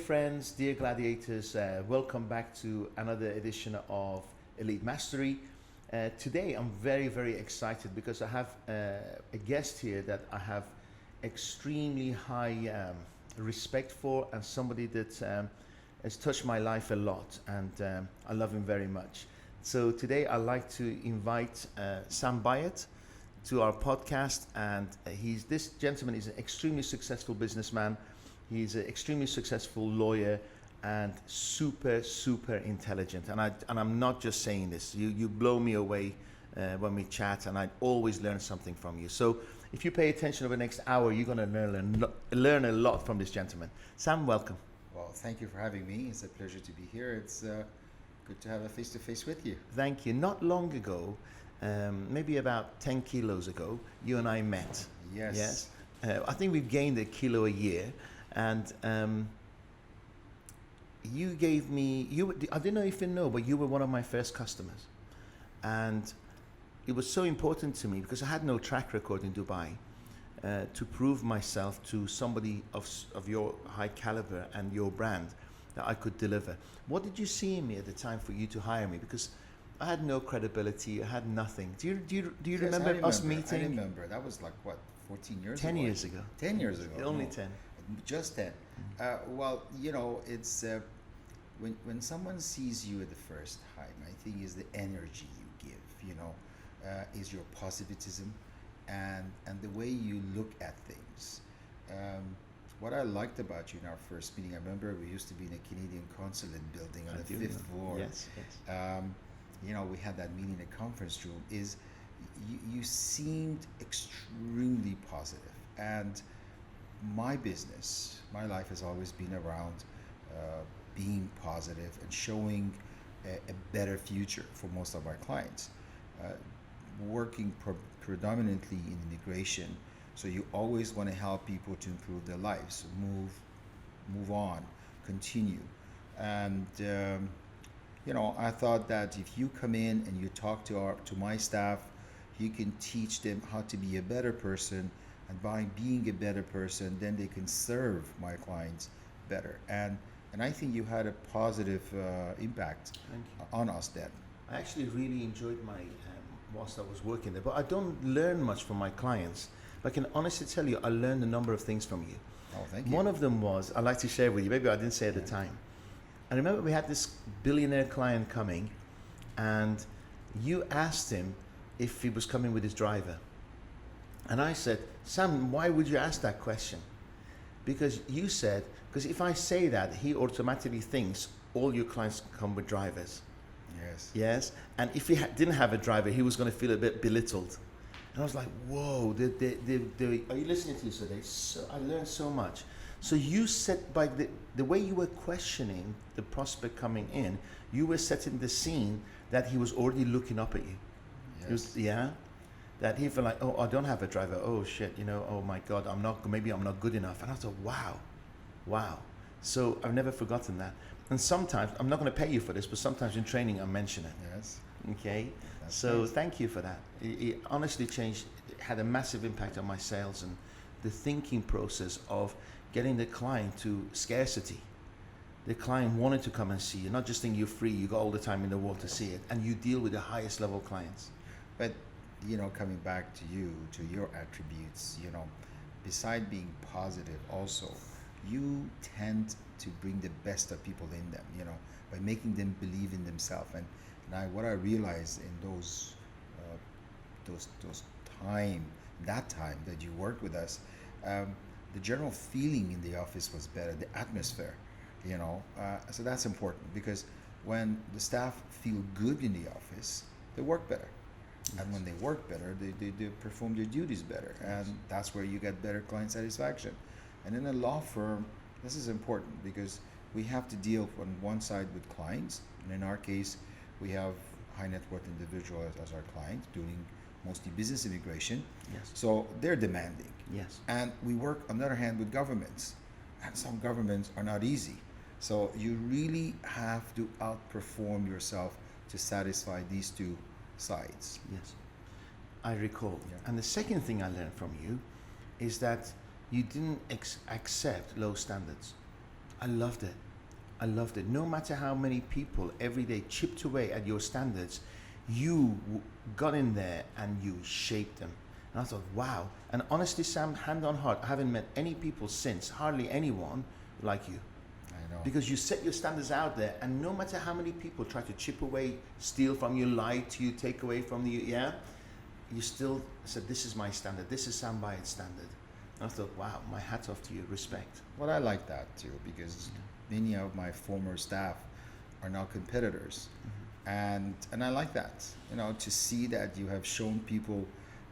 friends, dear gladiators, welcome back to another edition of Elite Mastery. Today I'm very, very excited because I have a guest here that I have extremely high respect for, and somebody that has touched my life a lot, and I love him very much. So today I'd like to invite Sam Bayat to our podcast, and this gentleman is an extremely successful businessman. He's an extremely successful lawyer and super, super intelligent. And I'm not just saying this. You blow me away when we chat, and I always learn something from you. So if you pay attention over the next hour, you're going to learn a lot from this gentleman. Sam, welcome. Well, thank you for having me. It's a pleasure to be here. It's good to have a face-to-face with you. Thank you. Not long ago, maybe about 10 kilos ago, you and I met. Yes. I think we've gained a kilo a year. And you gave me, I didn't know if you know, but you were one of my first customers. And it was so important to me because I had no track record in Dubai to prove myself to somebody of your high caliber and your brand that I could deliver. What did you see in me at the time for you to hire me? Because I had no credibility, I had nothing. Do you Yes, remember us meeting? I remember. That was like, what, 14 years 10 ago? years ago. 10 years ago. Only no. 10. Just 10. Well, it's when someone sees you at the first time, I think is the energy you give, is your positivism and the way you look at things. What I liked about you in our first meeting, I remember we used to be in a Canadian consulate building on the 5th floor. Yes. We had that meeting in a conference room, is you seemed extremely positive. And my life has always been around being positive and showing a better future for most of our clients. Working predominantly in immigration, so you always want to help people to improve their lives, move on, continue. And I thought that if you come in and you talk to my staff, you can teach them how to be a better person. And by being a better person, then they can serve my clients better. And I think you had a positive impact on us then. I actually really enjoyed my whilst I was working there, but I don't learn much from my clients. But I can honestly tell you, I learned a number of things from you. Oh, thank you. One of them was, I'd like to share with you, maybe I didn't say at the time. I remember we had this billionaire client coming, and you asked him if he was coming with his driver. And I said, Sam, why would you ask that question? Because you said, because if I say that, he automatically thinks all your clients come with drivers. Yes. And if he didn't have a driver, he was going to feel a bit belittled. And I was like, whoa, are you listening to this today? I learned so much. So you said, by the way you were questioning the prospect coming in, you were setting the scene that he was already looking up at you. Yes. That he felt like, oh, I don't have a driver. Oh shit, oh my God, maybe I'm not good enough. And I thought, wow. So I've never forgotten that. And sometimes, I'm not going to pay you for this, but sometimes in training I mention it. Yes. Okay. That's so nice. Thank you for that. It honestly had a massive impact on my sales and the thinking process of getting the client to scarcity. The client wanted to come and see you, not just think you're free, you got all the time in the world to see it, and you deal with the highest level clients. But coming back to your attributes, beside being positive also, you tend to bring the best of people in them, by making them believe in themselves. And what I realized in those time that you worked with us, the general feeling in the office was better, the atmosphere, so that's important, because when the staff feel good in the office, they work better. And when they work better, they perform their duties better. And that's where you get better client satisfaction. And in a law firm, this is important because we have to deal on one side with clients. And in our case, we have high net worth individuals as our client doing mostly business immigration. Yes. So they're demanding. Yes. And we work, on the other hand, with governments. And some governments are not easy. So you really have to outperform yourself to satisfy these two sides. Yes, I recall. Yeah. And the second thing I learned from you is that you didn't accept low standards. I loved it. I loved it. No matter how many people every day chipped away at your standards, you got in there and you shaped them. And I thought, wow. And honestly, Sam, hand on heart, I haven't met any people since, hardly anyone like you. I know. Because you set your standards out there, and no matter how many people try to chip away, steal from you, lie to you, take away from you, you still said, this is my standard, this is Sam Bayat's standard. And I thought, wow, my hat off to you, respect. Well, I like that too, because many of my former staff are now competitors. And I like that, to see that you have shown people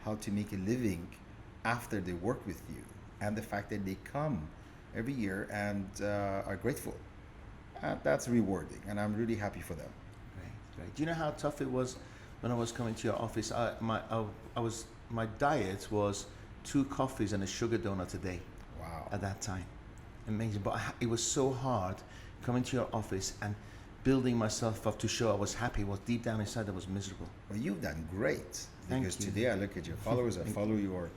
how to make a living after they work with you, and the fact that they come every year and are grateful. That's rewarding, and I'm really happy for them. Great. Do you know how tough it was when I was coming to your office? My diet was 2 coffees and a sugar donut a day. Wow. At that time. Amazing. But it was so hard coming to your office and building myself up to show I was happy. What deep down inside I was miserable. Well, you've done great. Thank Because you. today I look at your followers, I follow your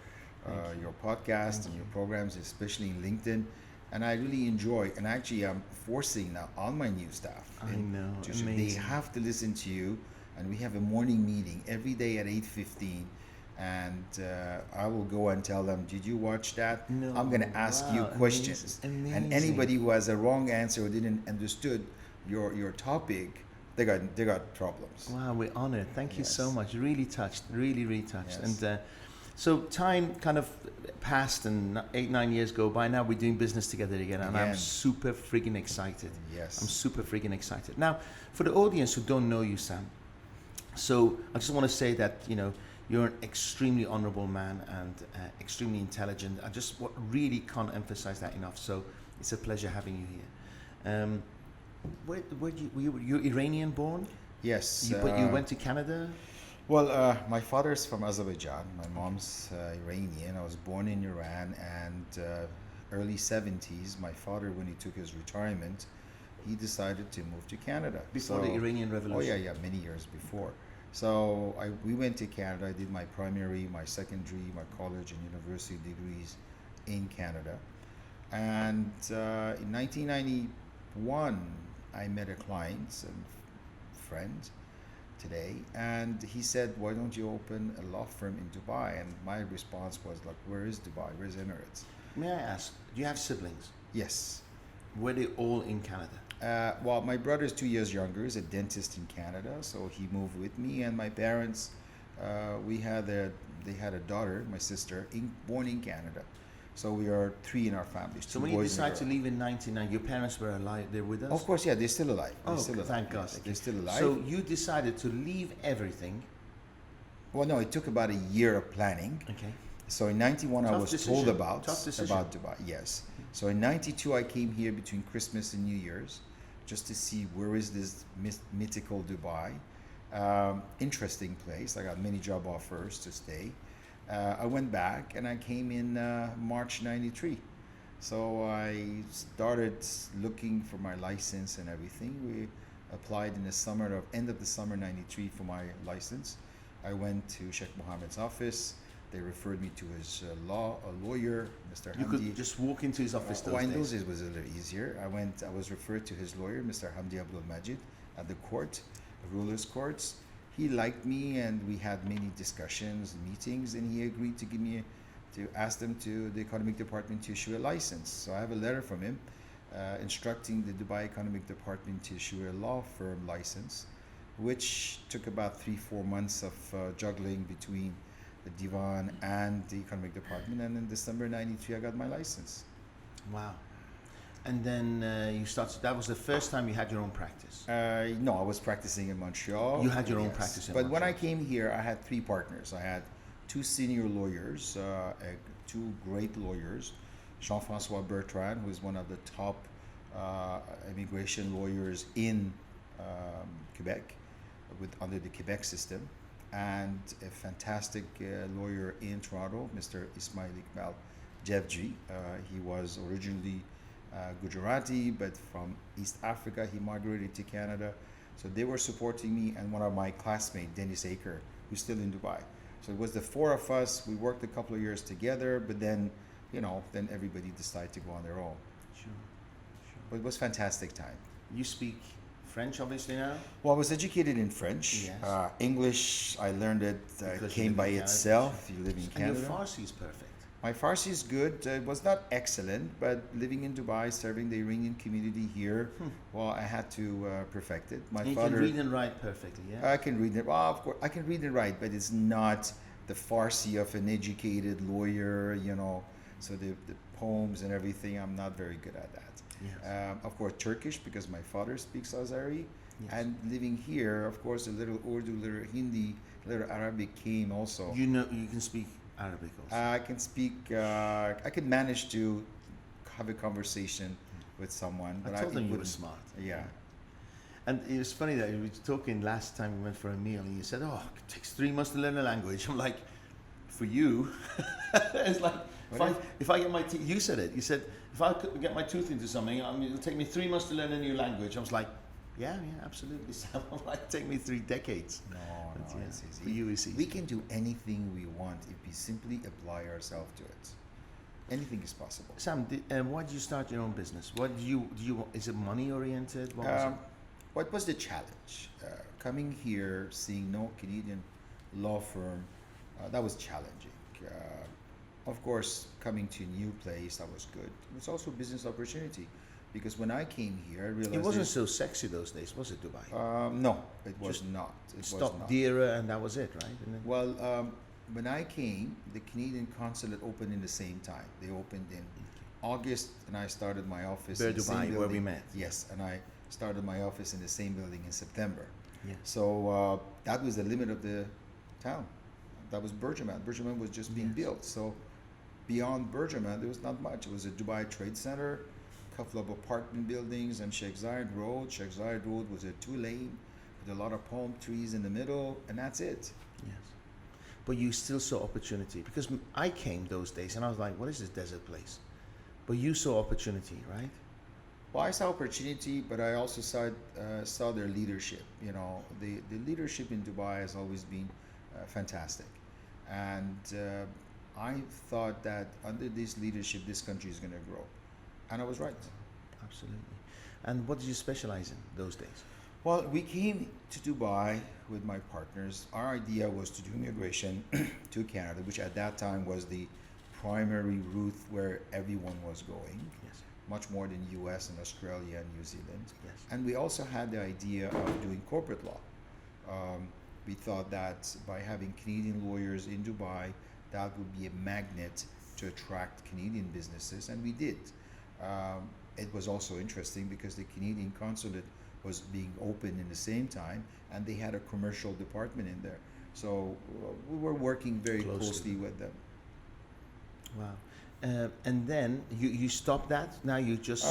podcast and your programs, especially in LinkedIn, and I really enjoy. And actually, I'm forcing now on my new staff. I know. They Amazing. have to listen to you, and we have a morning meeting every day at 8:15. And I will go and tell them, did you watch that? No. I'm going to ask you Wow, questions. amazing. And anybody who has a wrong answer or didn't understood your topic, they got problems. Wow, we're honored. Thank you so Yes. much. Really touched. Really touched. Yes. And so time kind of passed, and 8-9 years go by. Now we're doing business together again, and I'm Again. super friggin' excited. Yes. I'm super friggin' excited. Now, for the audience who don't know you, Sam, so I just want to say that you're an extremely honorable man and extremely intelligent. I just really can't emphasize that enough. So it's a pleasure having you here. Where you're Iranian born? Yes. But you went to Canada? Well, my father's from Azerbaijan. My mom's Iranian. I was born in Iran, and early 70s, my father, when he took his retirement, he decided to move to Canada. Before the Iranian Revolution? Oh, yeah, many years before. So we went to Canada. I did my primary, my secondary, my college and university degrees in Canada. And in 1991, I met a client and friend today, and he said, why don't you open a law firm in Dubai? And my response was like, where is Dubai? Where's Emirates? May I ask, do you have siblings? Yes. Were they all in Canada? Well, my brother is 2 years younger. He's a dentist in Canada, so he moved with me. And my parents, they had a daughter, my sister, born in Canada. So we are 3 in our family. So when you decided to leave in 99, your parents were alive, they're with us? Of course, yeah, they're still alive. Oh, thank God. Yes, they're still alive. So you decided to leave everything. Well, no, it took about a year of planning. Okay. So in 91, I Tough was decision. told about Tough decision. Dubai. Yes. So in 92, I came here between Christmas and New Year's, just to see where is this mythical Dubai. Interesting place. I got many job offers to stay. I went back and I came in March 93. So I started looking for my license and everything. We applied in the end of the summer 93 for my license. I went to Sheikh Mohammed's office. They referred me to his lawyer, Mr. You Hamdi. could just walk into his office those In days. those days it was a little easier. I was referred to his lawyer, Mr. Hamdi Abdul Majid, at the court, the ruler's courts. He liked me, and we had many discussions, meetings, and he agreed to ask them to the economic department to issue a license. So I have a letter from him instructing the Dubai Economic Department to issue a law firm license, which took about 3-4 months of juggling between the Divan and the economic department. And in December 93, I got my license. Wow. And then you started, that was the first time you had your own practice? No, I was practicing in Montreal. You had your own practice in But when I Montreal. came here, I had 3 partners. I had 2 senior lawyers, 2 great lawyers. Jean-François Bertrand, who is one of the top immigration lawyers in Quebec, under the Quebec system, and a fantastic lawyer in Toronto, Mr. Ismail Iqbal Jevji. He was originally Gujarati, but from East Africa, he migrated to Canada. So they were supporting me, and one of my classmates, Dennis Aker, who's still in Dubai. So it was the 4 of us. We worked a couple of years together, but then, then everybody decided to go on their own. Sure. But it was fantastic time. You speak French, obviously, now? Well, I was educated in French. Yes. English, I learned it, Because you came live by in Canada. itself. You live in And Canada. your Farsi is perfect. My Farsi is good. It was not excellent, but living in Dubai, serving the Iranian community here, well, I had to perfect it. My And you father, can read and write perfectly, yeah? I can read it. Well, of course, I can read and write, but it's not the Farsi of an educated lawyer, you know. So the poems and everything, I'm not very good at that. Yes. Of course, Turkish, because my father speaks Azeri. Yes. And living here, of course, a little Urdu, a little Hindi, a little Arabic came also. You know, you can speak Arabic also. I can speak. I can manage to have a conversation with someone. I But told them you were wouldn't- smart. Yeah. And it was funny that we were talking last time we went for a meal, and you said, "Oh, it takes 3 months to learn a language." I'm like, "For you, it's like if I get my teeth." You said it. You said if I could get my tooth into something, it'll take me 3 months to learn a new language. I was like, "Yeah, absolutely." Sam. I'm like, "Take me 3 decades." No, But no, yeah, it's easy. for you, it's easy. We can do anything we want if we simply apply ourselves to it. Anything is possible. Sam, why did you start your own business? What do you? Is it money oriented? What was it? What was the challenge? Coming here, seeing no Canadian law firm, that was challenging. Of course, coming to a new place, that was good. It was also a business opportunity because when I came here, I realized It wasn't so sexy those days, was it, Dubai? no, it was Just not. It was Stop not. Dira, and that was it, right? And then, Well, when I came, the Canadian consulate opened in the same time. They opened in August, and I started my office Bear in the same Dubai, building. where we met. Yes, and I started my office in the same building in September. yeah. So that was the limit of the town. That was Bergerac. Bergerac was just being Yes. built. So beyond Bergerac, there was not much. It was a Dubai Trade Center, a couple of apartment buildings, and Sheikh Zayed Road. Sheikh Zayed Road was a 2-lane with a lot of palm trees in the middle, and that's it. Yes. But you still saw opportunity because I came those days and I was like, what is this desert place? But you saw opportunity, right? Well, I saw opportunity, but I also saw their leadership. You know, the leadership in Dubai has always been fantastic, and I thought that under this leadership, this country is going to grow, and I was right. Absolutely. And what did you specialize in those days? Well, we came to Dubai with my partners. Our idea was to do immigration to Canada, which at that time was the primary route where everyone was going. Yes. Much more than US and Australia and New Zealand. Yes. And we also had the idea of doing corporate law. We thought that by having Canadian lawyers in Dubai, that would be a magnet to attract Canadian businesses, and we did. It was also interesting because the Canadian consulate was being opened in the same time, and they had a commercial department in there. So we were working very closely with them. Wow. And then you stopped that? Now you just...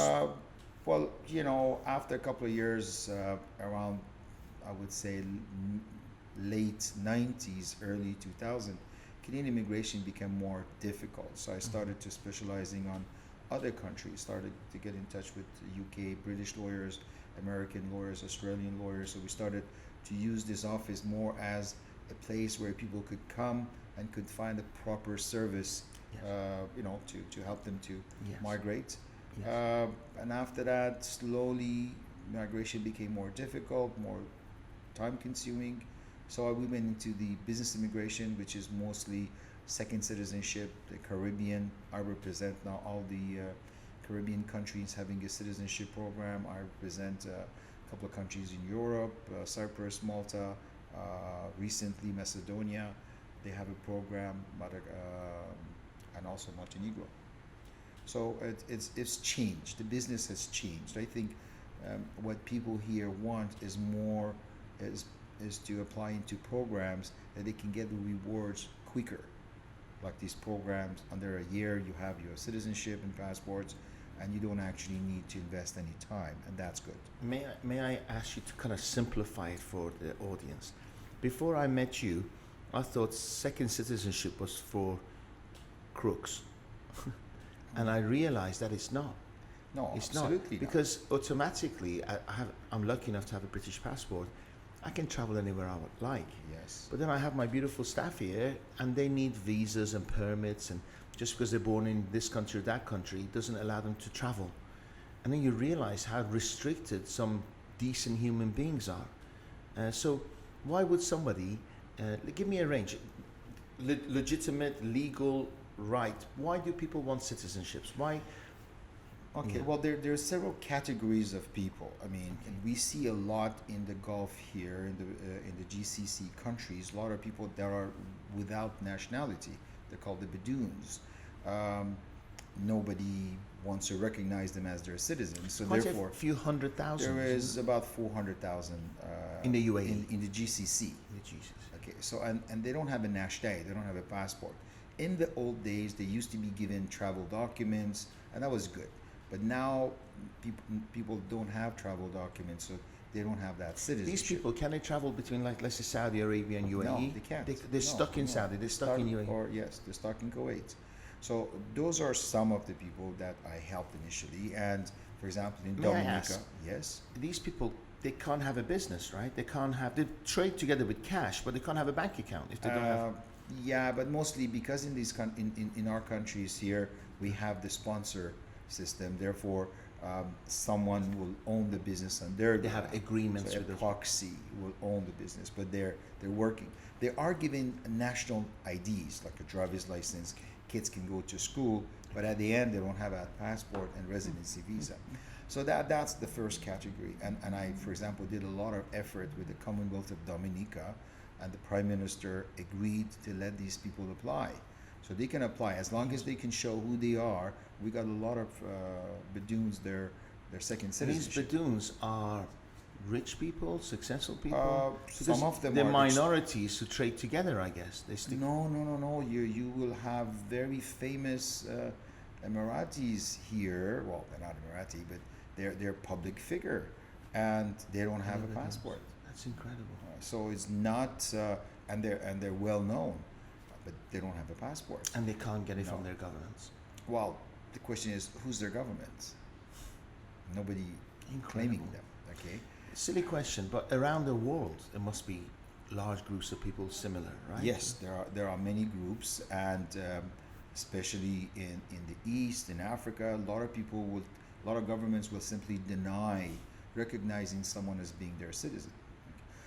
Well, you know, after a couple of years, around, I would say, late 90s, early 2000, Canadian immigration became more difficult. So I started to specializing on other countries, started to get in touch with UK, British lawyers, American lawyers, Australian lawyers. So we started to use this office more as a place where people could come and could find a proper service, Yes. you know, to help them to Yes. migrate. Yes. And after that, slowly, migration became more difficult, more time-consuming. So we went into the business immigration, which is mostly second citizenship, the Caribbean. I represent now all the Caribbean countries having a citizenship program. I represent a couple of countries in Europe, Cyprus, Malta, recently Macedonia. They have a program, and also Montenegro. So it's changed. The business has changed. I think what people here want is more is to apply into programs that they can get the rewards quicker. Like these programs, under a year you have your citizenship and passports, and you don't actually need to invest any time, and that's good. May I ask you to kind of simplify it for the audience? Before I met you, I thought second citizenship was for crooks. And I realized that it's not. No, It's absolutely not. Because automatically, I'm lucky enough to have a British passport. I can travel anywhere I would like. Yes. But then I have my beautiful staff here, and they need visas and permits, and just because they're born in this country or that country doesn't allow them to travel. and then you realize how restricted some decent human beings are. So why would somebody, give me a range, legitimate, legal, right, why do people want citizenships? Why? Okay, Yeah. well, there are several categories of people. I mean, and we see a lot in the Gulf here, in the GCC countries, a lot of people that are without nationality. They're called the Badoons. Nobody wants to recognize them as their citizens, so Quite therefore, a few 100,000. there is about 400,000 In the UAE. in the GCC. Jesus. Okay, so and they don't have a nationality, they don't have a passport. In the old days, they used to be given travel documents, and that was good. But now, people don't have travel documents, so they don't have that citizenship. These people, can they travel between, like, let's say, Saudi Arabia and UAE? No, they can't. They're No, stuck in no. Saudi, they're stuck in UAE. Or yes, they're stuck in Kuwait. So those are some of the people that I helped initially. And for example, in May I Dominica, ask? yes. These people, they can't have a business, right? They can't have, they trade together with cash, but they can't have a bank account if they don't have. Yeah, but mostly because in these in our countries here we have the sponsor system. Therefore, someone will own the business on their They have behalf. agreements So a with the proxy will own the business, but they're working. They are given national IDs like a driver's license. Kids can go to school, but at the end they don't have a passport and residency visa. So that's the first category. And I, for example, did a lot of effort with the Commonwealth of Dominica, and the Prime Minister agreed to let these people apply. So they can apply as long as they can show who they are. We got a lot of Badoons, their second These citizenship. Badoons are rich people, successful people. Because Some of them they're are minorities who trade together, I guess. They stick. No. You will have very famous Emiratis here. Well, they're not Emirati, but they're public figure, and they don't have a passport. That's incredible. So it's not, and they're well known, but they don't have a passport. And they can't get it No. from their governments. Well, the question is, who's their government? Nobody Incredible. claiming them. Okay. Silly question, but around the world, there must be large groups of people similar, right? Yes, there are many groups, and especially in the East, in Africa, a lot of governments will simply deny recognizing someone as being their citizen.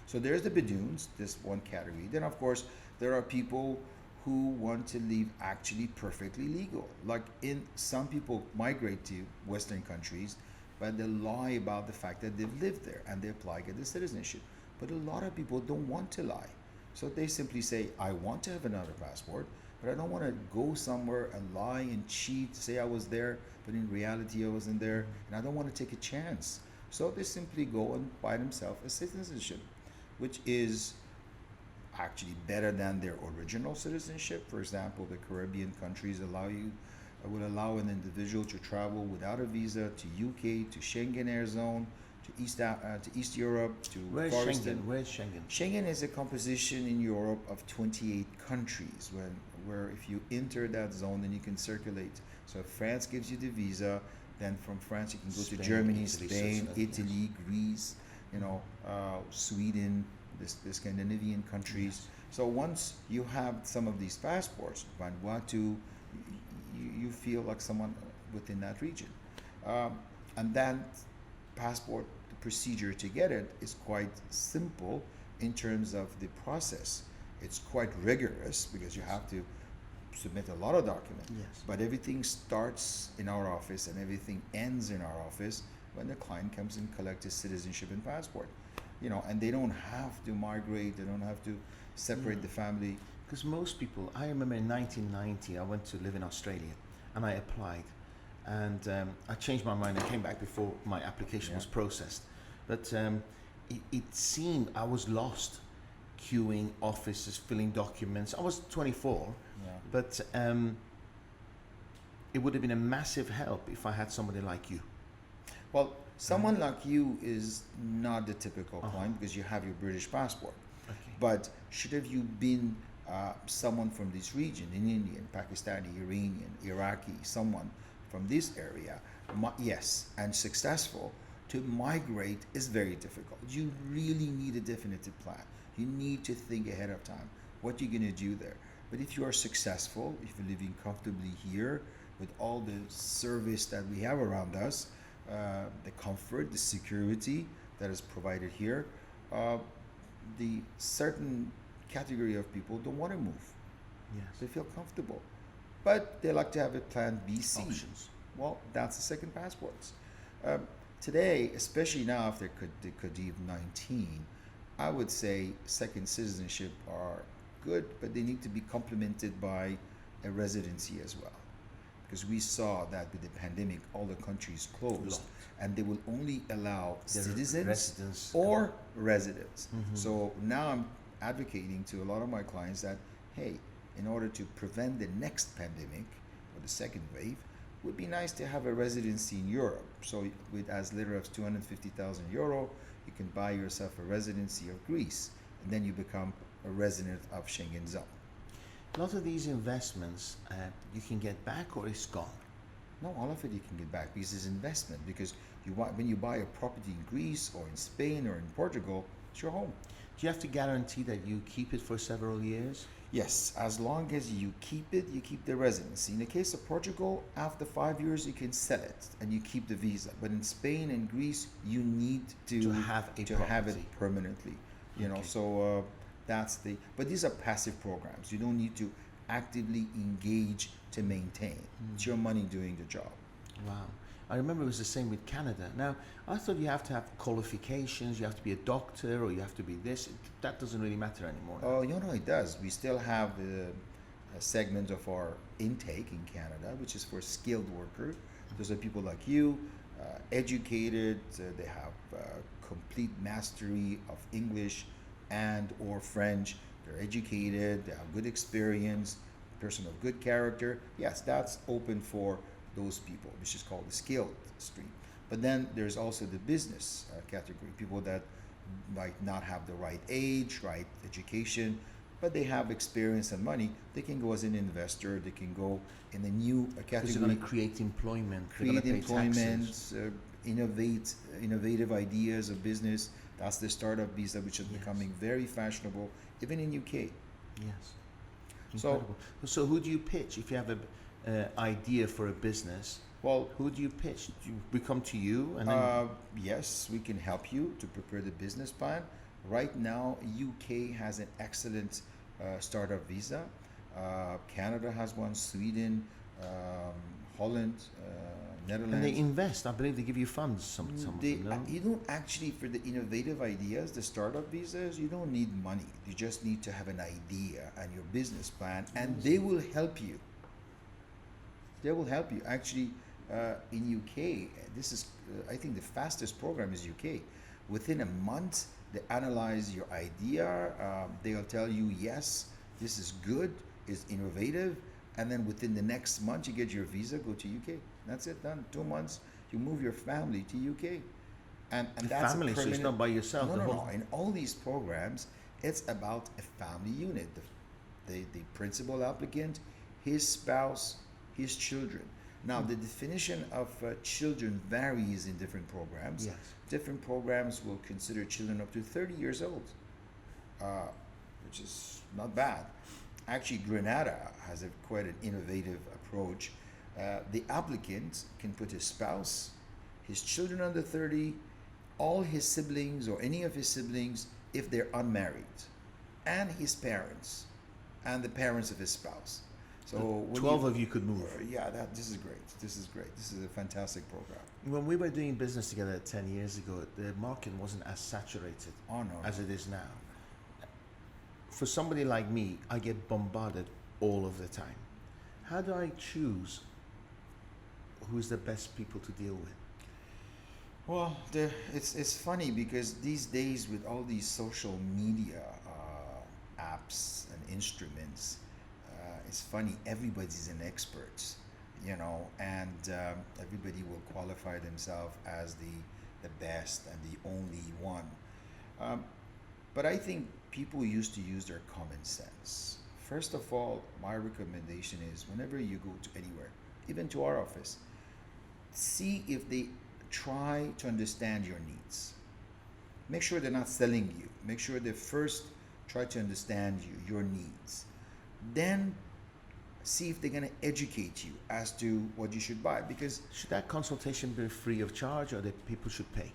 So there's the Badoons, this one category. Then of course there are people who want to live actually perfectly legal. Like some people migrate to Western countries, but they lie about the fact that they've lived there and they apply to the citizenship. But a lot of people don't want to lie. So they simply say, I want to have another passport, but I don't want to go somewhere and lie and cheat, say I was there, but in reality I wasn't there, and I don't want to take a chance. So they simply go and buy themselves a citizenship, which is actually better than their original citizenship. For example, the Caribbean countries would allow an individual to travel without a visa to UK, to Schengen Air Zone, to East Europe, to Where's Forreston. Schengen? Where's Schengen? Schengen is a composition in Europe of 28 countries, where if you enter that zone, then you can circulate. So if France gives you the visa, then from France you can go Spain, to Germany, Italy, Spain, Switzerland, Italy, Greece, Sweden, the Scandinavian countries. So once you have some of these passports, Vanuatu, you feel like someone within that region. And that passport, the procedure to get it is quite simple in terms of the process. It's quite rigorous because you have to submit a lot of documents. Yes. But everything starts in our office and everything ends in our office when the client comes and collects his citizenship and passport. And they don't have to migrate, they don't have to separate the family. Because most people, I remember in 1990, I went to live in Australia and I applied. And I changed my mind. I came back before my application was processed. But it seemed I was lost, queuing offices, filling documents. I was 24, but it would have been a massive help if I had somebody like you. Well, someone like you is not the typical client because you have your British passport. Okay. But should have you been someone from this region, an Indian, Pakistani, Iranian, Iraqi, someone from this area, yes, and successful, to migrate is very difficult. You really need a definitive plan. You need to think ahead of time what you're going to do there. But if you are successful, if you're living comfortably here with all the service that we have around us, the comfort, the security that is provided here. Uh, the certain category of people don't want to move. Yes. They feel comfortable, but they like to have a plan B, C. Options. Well, that's the second passports. Um, Today, especially now after the COVID-19, I would say second citizenship are good, but they need to be complemented by a residency as well. Because we saw that with the pandemic, all the countries closed, Locked. and they will only allow Their citizens residents or residents. Mhm. So now I'm advocating to a lot of my clients that, hey, in order to prevent the next pandemic or the second wave, would be nice to have a residency in Europe. So with as little as 250,000 euro, you can buy yourself a residency of Greece, and then you become a resident of Schengen zone. A lot of these investments you can get back or it's gone. No, all of it you can get back because it's investment. Because when you buy a property in Greece or in Spain or in Portugal, it's your home. Do you have to guarantee that you keep it for several years? Yes, as long as you keep it, you keep the residency. In the case of Portugal, after 5 years, you can sell it and you keep the visa. But in Spain and Greece, you need to have a have it property. permanently. You know, Okay. so that's the. But these are passive programs. You don't need to actively engage to maintain. It's your money doing the job. Wow. I remember it was the same with Canada. Now, I thought you have to have qualifications, you have to be a doctor, or you have to be this. That doesn't really matter anymore. Oh, you know, it does. We still have a segment of our intake in Canada, which is for skilled workers. Those are people like you, educated. They have complete mastery of English and or French. They're educated. They have good experience. Person of good character. Yes, that's open for those people, which is called the skilled stream. But then there's also the business category, people that might not have the right age, right education, but they have experience and money. They can go as an investor. They can go in a new Because category. they're going to create employment. They're Create gonna pay employment, taxes. innovative ideas of business. That's the startup visa, which is Yes. becoming very fashionable, even in UK. Yes. So- Incredible. So who do you pitch if you have a idea for a business? Well, Who do you pitch? Do we come to you and then yes, we can help you to prepare the business plan. Right now, UK has an excellent startup visa. Canada has one. Sweden, Holland, Netherlands. and they invest? I believe they give you funds. Some of They, them, no? you don't actually, for the innovative ideas, the startup visas, you don't need money. You just need to have an idea and your business plan, and they will help you. They will help you. Actually, in UK, this is, I think, the fastest program is UK. Within a month, they analyze your idea. They'll tell you, yes, this is good, it's innovative, and then within the next month, you get your visa, go to UK. That's it, done. 2 months, you move your family to UK. And The that's family, a so it's permanent, not by yourself. no, the no, whole- no. In all these programs, it's about a family unit. The principal applicant, his spouse, his children. Now, the definition of children varies in different programs. Yes. Different programs will consider children up to 30 years old, which is not bad. Actually, Grenada has quite an innovative approach. The applicant can put his spouse, his children under 30, all his siblings or any of his siblings if they're unmarried, and his parents, and the parents of his spouse. So when 12 of you could move. yeah, this is great. This is great. This is a fantastic program. When we were doing business together 10 years ago, the market wasn't as saturated Oh no, as it is now. For somebody like me, I get bombarded all of the time. How do I choose who's the best people to deal with? well, it's funny because these days with all these social media apps and instruments, it's funny. Everybody's an expert, you know, and everybody will qualify themselves as the best and the only one. But I think people used to use their common sense. First of all, my recommendation is whenever you go to anywhere, even to our office, see if they try to understand your needs. Make sure they're not selling you. Make sure they first try to understand you, your needs. Then see if they're going to educate you as to what you should buy. Because, Should that consultation be free of charge, or that people should pay?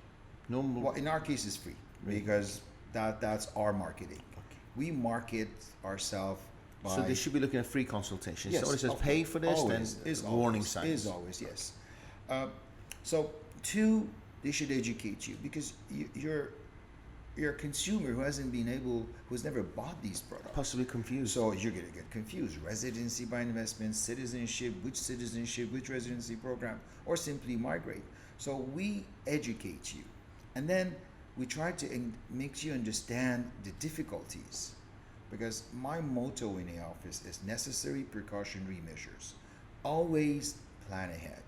No more. well, in our case, it's free Really? because that's our marketing. Okay. We market ourselves by. So they should be looking at free consultations. Yes, So it says of pay course. for this, Always, then is warning always, signs. Is always, yes. So, two, they should educate you because you're a consumer who's never bought these products. Possibly confused. So you're going to get confused. Residency by investment, citizenship, which residency program, or simply migrate. So we educate you. And then we try to make you understand the difficulties. Because my motto in the office is necessary precautionary measures. Always plan ahead.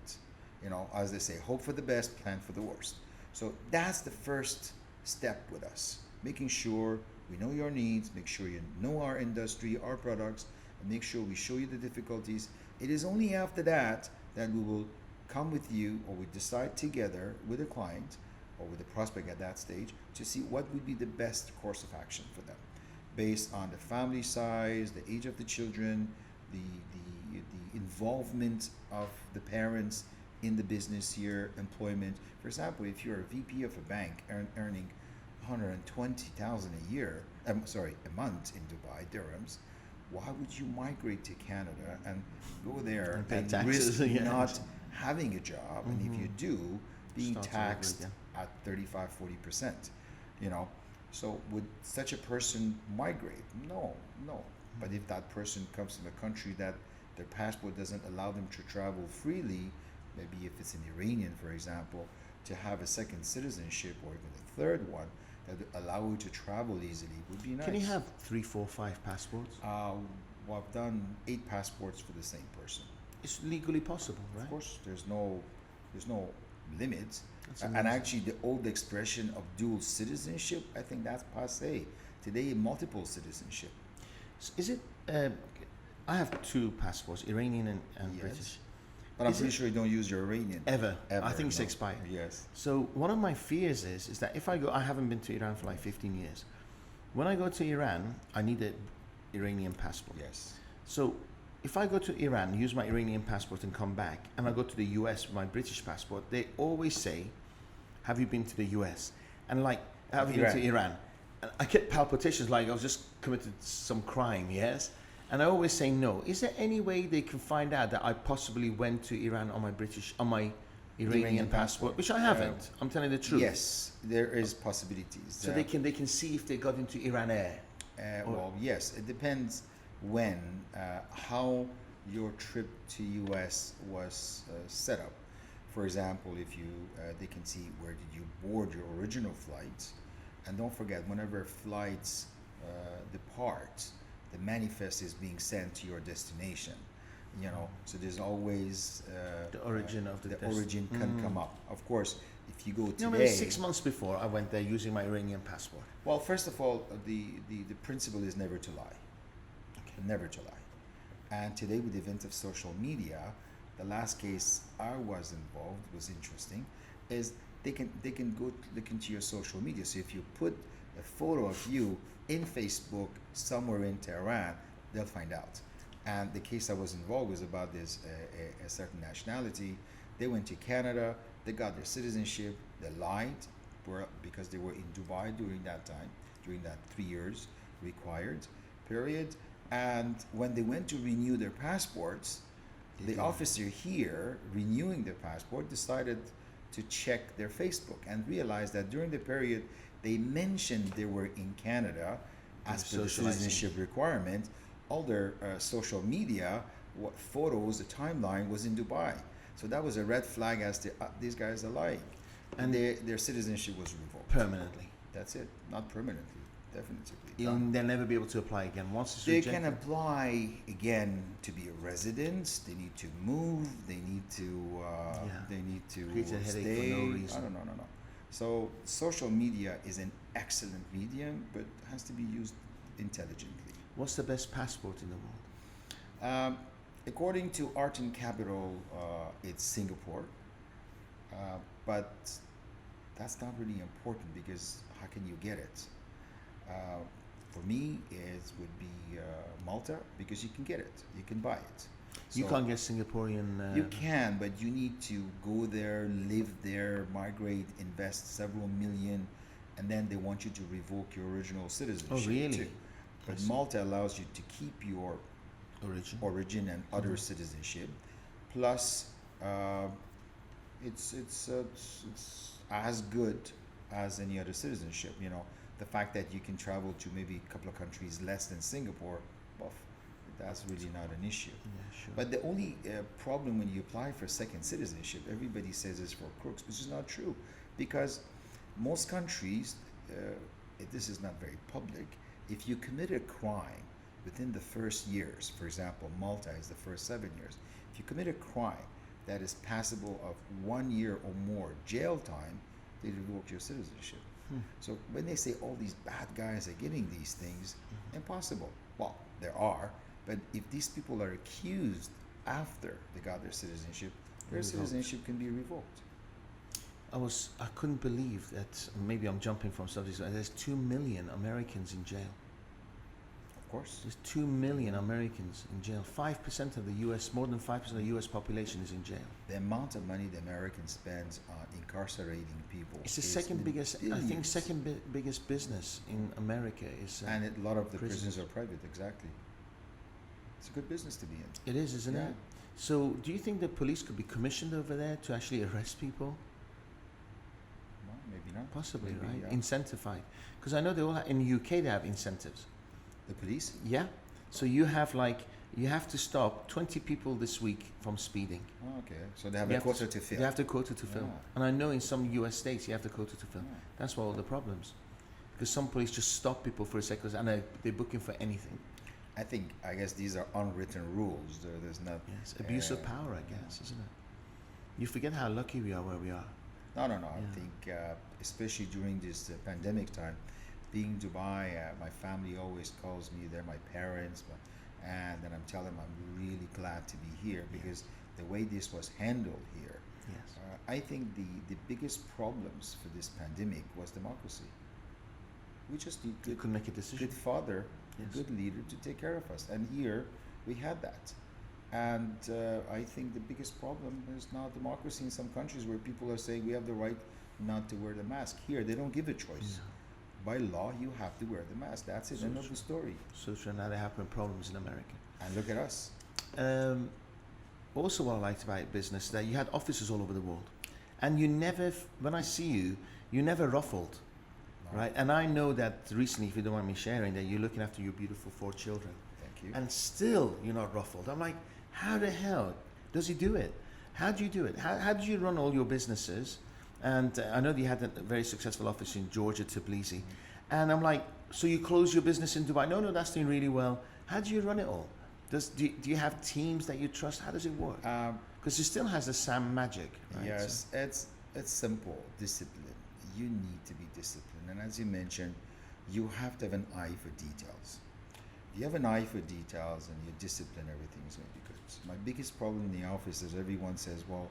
You know, as they say, hope for the best, plan for the worst. So that's the first step with us, making sure we know your needs, make sure you know our industry, our products, and make sure we show you the difficulties. It is only after that that we will come with you, or we decide together with a client or with the prospect at that stage to see what would be the best course of action for them based on the family size, the age of the children, the involvement of the parents in the business here, employment. For example, if you're a VP of a bank earning 120,000 a year, a month in Dubai dirhams, why would you migrate to Canada and go there And pay and taxes, risk yeah. not having a job, and if you do, being Start all over taxed again. at 35-40%? You know, so would such a person migrate? No. But if that person comes from a country that their passport doesn't allow them to travel freely, maybe if it's an Iranian, for example, to have a second citizenship or even a third one that would allow you to travel easily would be nice. Can you have 3, 4, 5 passports? Well, I've done 8 passports for the same person. It's legally possible, right? Of course, there's no limits. That's And amazing. actually, the old expression of dual citizenship, I think that's passé. Today, multiple citizenship. Is it? I have 2 passports, Iranian and Yes. British. But I'm Is pretty it- sure you don't use your Iranian. Ever. Ever, I think it's no. expired. Yes. So one of my fears is that if I go, I haven't been to Iran for like 15 years. When I go to Iran, I need an Iranian passport. Yes. So if I go to Iran, use my Iranian passport and come back, and I go to the US with my British passport, they always say, have you been to the US? And like, have you been to Iran? And I get palpitations like I was just committed some crime, yes? And I always say no. Is there any way they can find out that I possibly went to Iran on my Iranian passport, which I haven't. I'm telling the truth. Yes, there is possibilities. So they can see if they got into Iran Air. Well, yes, it depends when, how your trip to US was set up. For example, if you, they can see where did you board your original flights, and don't forget, whenever flights depart, the manifest is being sent to your destination. You know, so there's always The origin of the origin can come up. Of course, if you go today. You know, maybe 6 months before I went there using my Iranian passport. Well, first of all, the principle is never to lie. Never to lie. And today, with the event of social media, the last case I was involved was interesting. Is they can go look into your social media. So if you put a photo of you in Facebook somewhere in Tehran, they'll find out. And the case I was involved was about this a certain nationality. They went to Canada. They got their citizenship. They lied because they were in Dubai during that time, during that 3 years required period. And when they went to renew their passports, the officer here renewing their passport decided to check their Facebook and realized that during the period they mentioned they were in Canada as per the citizenship requirement, all their social media, what photos, the timeline was in Dubai. So that was a red flag as to these guys are lying. And their citizenship was revoked. Permanently. That's it. Not permanently, definitively. They'll never be able to apply again. Once it's They rejected. can apply again to be a resident. They need to move. They need to. They need to Creates a headache stay. for no reason. I don't know. So social media is an excellent medium, but has to be used intelligently. What's the best passport in the world? According to Art and Capital, it's Singapore, but that's not really important because how can you get it? For me, it would be Malta because you can get it, you can buy it. You So can't get Singaporean. you can, but you need to go there, live there, migrate, invest several million, and then they want you to revoke your original citizenship. Oh, really? Too. But see. Malta allows you to keep your origin and other citizenship. Plus, it's as good as any other citizenship. You know, the fact that you can travel to maybe a couple of countries less than Singapore, well, that's really not an issue. Yeah, sure. But the only problem when you apply for second citizenship, everybody says it's for crooks, which is not true, because most countries, this is not very public. If you commit a crime within the first years, for example, Malta is the first 7 years. If you commit a crime that is passable of 1 year or more jail time, they revoke your citizenship. So when they say all these bad guys are getting these things, impossible. Well, there are, but if these people are accused after they got their citizenship citizenship can be revoked. I couldn't believe that. Maybe I'm jumping from subjects. There's 2 million Americans in jail. Of course. There's 2 million Americans in jail. 5% of the U.S., more than 5% of the U.S. population is in jail. The amount of money the American spends on incarcerating people. It's the is second in biggest, I think, billions. second biggest business in America is. And a lot of the prisons. prisons are private, exactly. It's a good business to be in. It is, isn't Yeah. it? So, do you think the police could be commissioned over there to actually arrest people? Well, maybe not. Possibly, Maybe, right? yeah. Incentivized. Because I know they all in the UK they have incentives. The police? Yeah. So you have to stop 20 people this week from speeding. Oh, okay. So they have You a have quota to fill. They have the quota to fill. Ah. And I know in some US states you have the quota to fill. Ah. That's why all the problems. Because some police just stop people for a second and they're booking for anything. I guess these are unwritten rules. There's not. Yes, abuse of power, I guess, isn't it? You forget how lucky we are where we are. No. Yeah. I think, especially during this pandemic time, being Dubai, my family always calls me. They're my parents, and then I'm telling them I'm really glad to be here because the way this was handled here. Yes. I think the biggest problems for this pandemic was democracy. We just need You couldn't make a decision. good father, Yes. a good leader to take care of us. And here we had that. And I think the biggest problem is now democracy in some countries where people are saying we have the right not to wear the mask. Here, they don't give a choice. By law, you have to wear the mask. That's it. So End of true. the story. So true. Now there have been problems in America. And look at us. Also, what I liked about business that you had offices all over the world, and you never, when I see you, you never ruffled, No. right? And I know that recently, if you don't mind me sharing, that you're looking after your beautiful 4 children, Thank you. and still you're not ruffled. I'm like, how the hell does he do it? How do you do it? How do you run all your businesses? And I know that you had a very successful office in Georgia, Tbilisi, and I'm like, so you close your business in Dubai? No, that's doing really well. How do you run it all? Do you have teams that you trust? How does it work? Because it still has the Sam magic, right? Yes, it's simple. Discipline. You need to be disciplined. And as you mentioned, you have to have an eye for details. If you have an eye for details and you're disciplined, everything's going to be good. My biggest problem in the office is everyone says, well,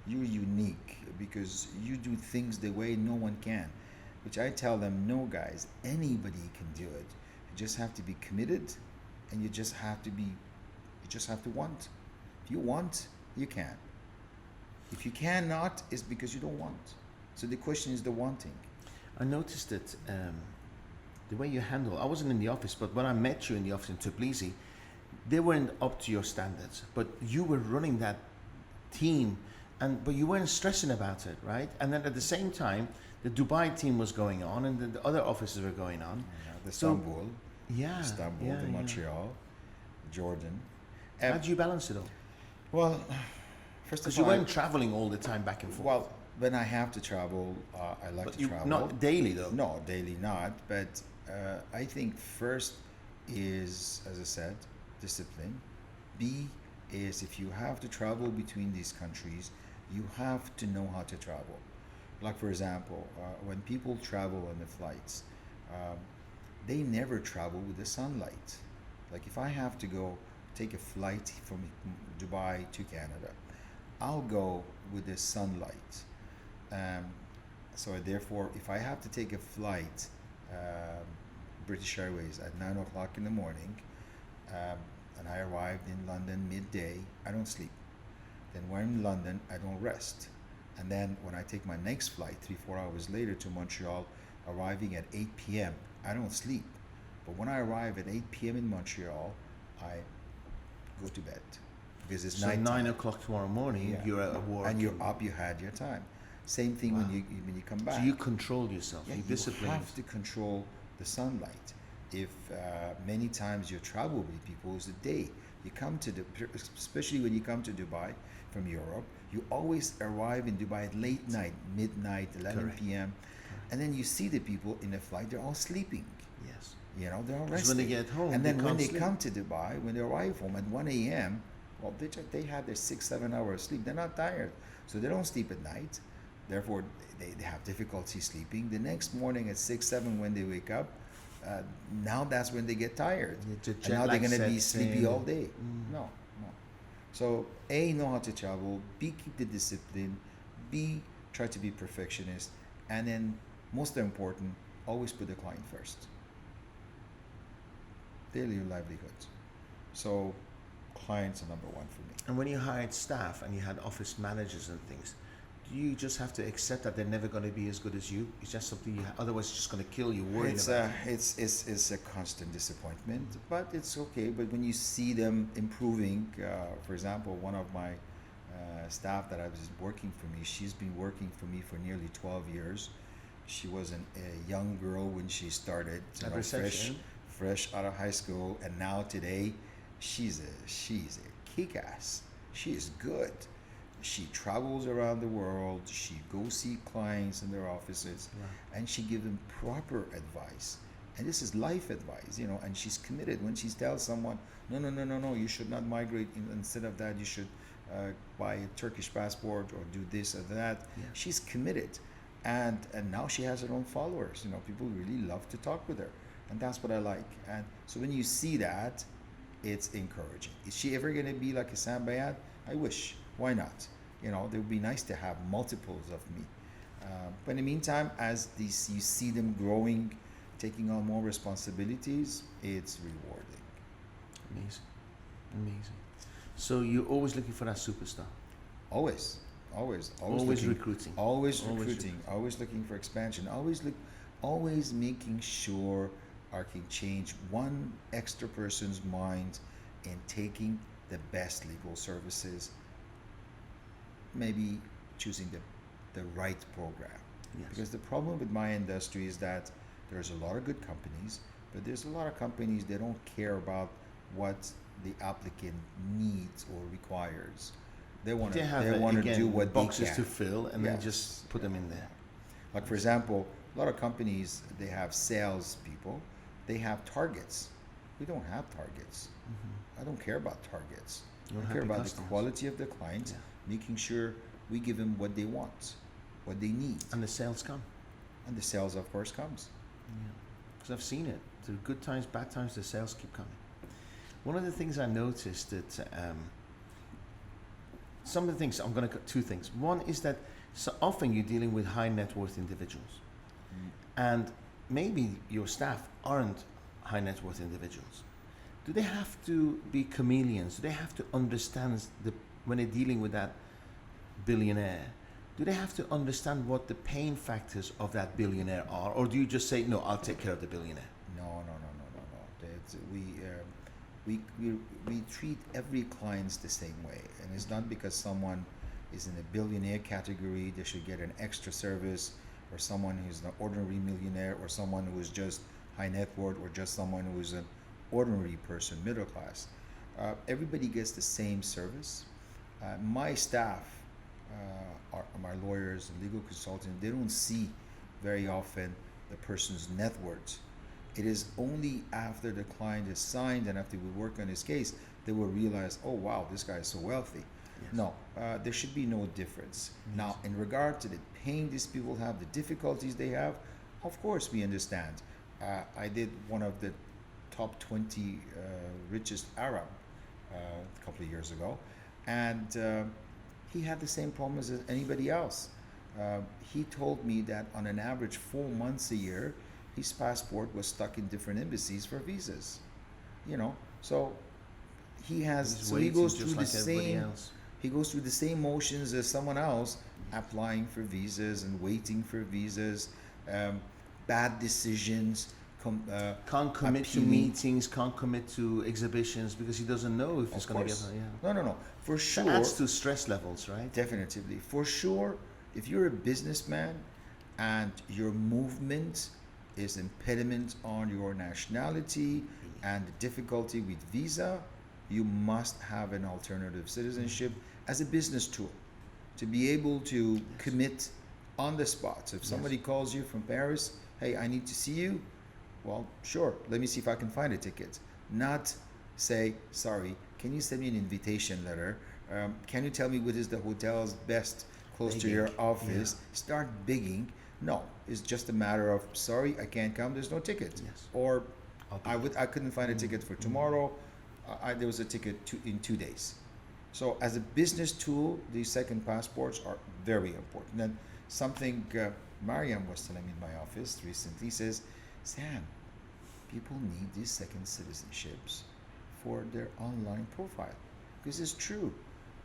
you're unique because you do things the way no one can. Which I tell them, no guys, anybody can do it. You just have to be committed and you just have to want. If you want, you can. If you cannot, it's because you don't want. So the question is the wanting. I noticed that the way you handle, I wasn't in the office, but when I met you in the office in Tbilisi, they weren't up to your standards, but you were running that team, but you weren't stressing about it, right? And then at the same time, the Dubai team was going on and the other offices were going on. The So- Istanbul, yeah, the yeah. Montreal, Jordan. How do you balance it all? Well, first Because of you all, weren't traveling all the time back and forth. well, when I have to travel, I like but to you, travel. not daily though. No, daily not. But I think first is, as I said, discipline. B is if you have to travel between these countries, you have to know how to travel. Like for example, when people travel on the flights, they never travel with the sunlight. Like if I have to go take a flight from Dubai to Canada, I'll go with the sunlight. So therefore, if I have to take a flight British Airways at 9 o'clock in the morning, um, and I arrived in London midday. I don't sleep. Then when I'm in London, I don't rest. And then when I take my next flight, 3-4 hours later to Montreal, arriving at 8 p.m., I don't sleep. But when I arrive at 8 p.m. in Montreal, I go to bed because it's So nighttime. 9 o'clock tomorrow morning, Yeah. you're at work. And you're up. You had your time. Same thing Wow. when you come back. So you control yourself. Yeah, you you discipline. have to control the sunlight. If many times you travel with people, is the day you come to the, especially when you come to Dubai from Europe, you always arrive in Dubai at late night, midnight, 11 Correct. p.m. And then you see the people in the flight; they're all sleeping. Yes. You know, they're all Because resting. when they get home, and then when can't they sleep. come to Dubai, when they arrive home at 1 a.m., well, they had their 6-7 hours sleep. They're not tired, so they don't sleep at night. Therefore, they have difficulty sleeping. The next morning at 6-7 when they wake up, now that's when they get tired. The And jet now they're lag going to be sets sleepy in. all day. Mm. No. So A, know how to travel. B, keep the discipline. B, try to be perfectionist. And then, most important, always put the client first. Daily livelihoods. So clients are number one for me. And when you hired staff and you had office managers and things, do you just have to accept that they're never going to be as good as you? It's just something you otherwise it's just going to kill you worrying about it. It's a constant disappointment, but it's okay. But when you see them improving, for example, one of my staff that I was working for me, she's been working for me for nearly 12 years. She was a young girl when she started, At reception. fresh out of high school, and now today, she's a kick-ass. She is good. She travels around the world. She goes see clients in their offices, Right. and she gives them proper advice. And this is life advice, you know. And she's committed. When she tells someone, no, you should not migrate. Instead of that, you should buy a Turkish passport or do this or that. Yeah. She's committed, and now she has her own followers. You know, people really love to talk with her, and that's what I like. And so when you see that, it's encouraging. Is she ever going to be like a Sam Bayat? I wish. Why not? You know, it would be nice to have multiples of me. But in the meantime, as you see them growing, taking on more responsibilities, it's rewarding. Amazing. So you're always looking for that superstar. Always Always recruiting. Always recruiting. Always looking for expansion. Always making sure I can change one extra person's mind in taking the best legal services. Maybe choosing the right program. Yes. Because the problem with my industry is that there's a lot of good companies, but there's a lot of companies they don't care about what the applicant needs or requires. They want to do what boxes they to can. fill and then Yes. just put them in there. Like for example, a lot of companies they have sales people, they have targets. We don't have targets. I don't care about targets. You don't I care have about customers. the quality of the client, Yeah. making sure we give them what they want, what they need, And the sales come. and the sales of course comes. Because I've seen it. Through good times, bad times, the sales keep coming. One of the things I noticed that some of the things I'm going to two things. One is that so often you're dealing with high net worth individuals, and maybe your staff aren't high net worth individuals. Do they have to be chameleons? Do they have to understand when they're dealing with that billionaire? Do they have to understand what the pain factors of that billionaire are, or do you just say, "No, I'll take care of the billionaire"? No. We treat every client the same way, and it's not because someone is in a billionaire category they should get an extra service, or someone who's an ordinary millionaire, or someone who is just high net worth, or just someone who is an ordinary person, middle class. Everybody gets the same service. My staff, are my lawyers and legal consultants, they don't see very often the person's net worth. It is only after the client is signed and after we work on his case, they will realize, oh wow, this guy is so wealthy. Yes. No, there should be no difference. Now, in regard to the pain these people have, the difficulties they have, of course we understand. I did one of the top 20 richest Arab a couple of years ago, and he had the same problems as anybody else. He told me that on an average 4 months a year, his passport was stuck in different embassies for visas. You know, so he has, He's so he waiting goes just through the like everybody same, else. he goes through the same motions as someone else, applying for visas and waiting for visas, um, bad decisions, Can't commit to appealing. meetings, can't commit to exhibitions because he doesn't know if he's Of going to get. course. Yeah. No, for That sure. adds to stress levels, right? Definitively. For sure, if you're a businessman and your movement is impediment on your nationality and difficulty with visa, you must have an alternative citizenship as a business tool to be able to commit on the spot. So if somebody calls you from Paris, hey, I need to see you, well, sure, let me see if I can find a ticket. Not say, sorry, can you send me an invitation letter? Can you tell me what is the hotel's best close to your Begging, office? Start begging. No, it's just a matter of, sorry, I can't come, there's no ticket. Yes. Or I'll be I couldn't find a ticket for tomorrow. There was a ticket in 2 days. So as a business tool, these second passports are very important. And something Mariam was telling me in my office recently says, Sam, people need these second citizenships for their online profile. Because it's true.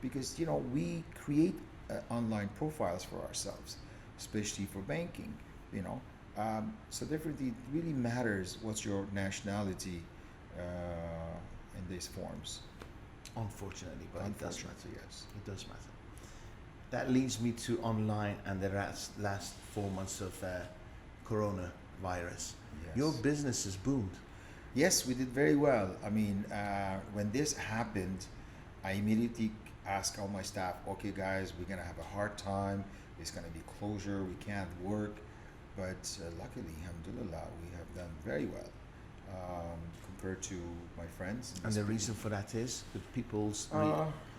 Because, we create online profiles for ourselves, especially for banking, so definitely it really matters what's your nationality in these forms. Unfortunately, but it does matter. Yes. It does matter. That leads me to online and the last 4 months of coronavirus. Yes. Your business has boomed. Yes, we did very well. I mean, when this happened, I immediately asked all my staff, okay, guys, we're going to have a hard time. It's going to be closure. We can't work. But luckily, alhamdulillah, we have done very well compared to my friends. And the reason for that is the people's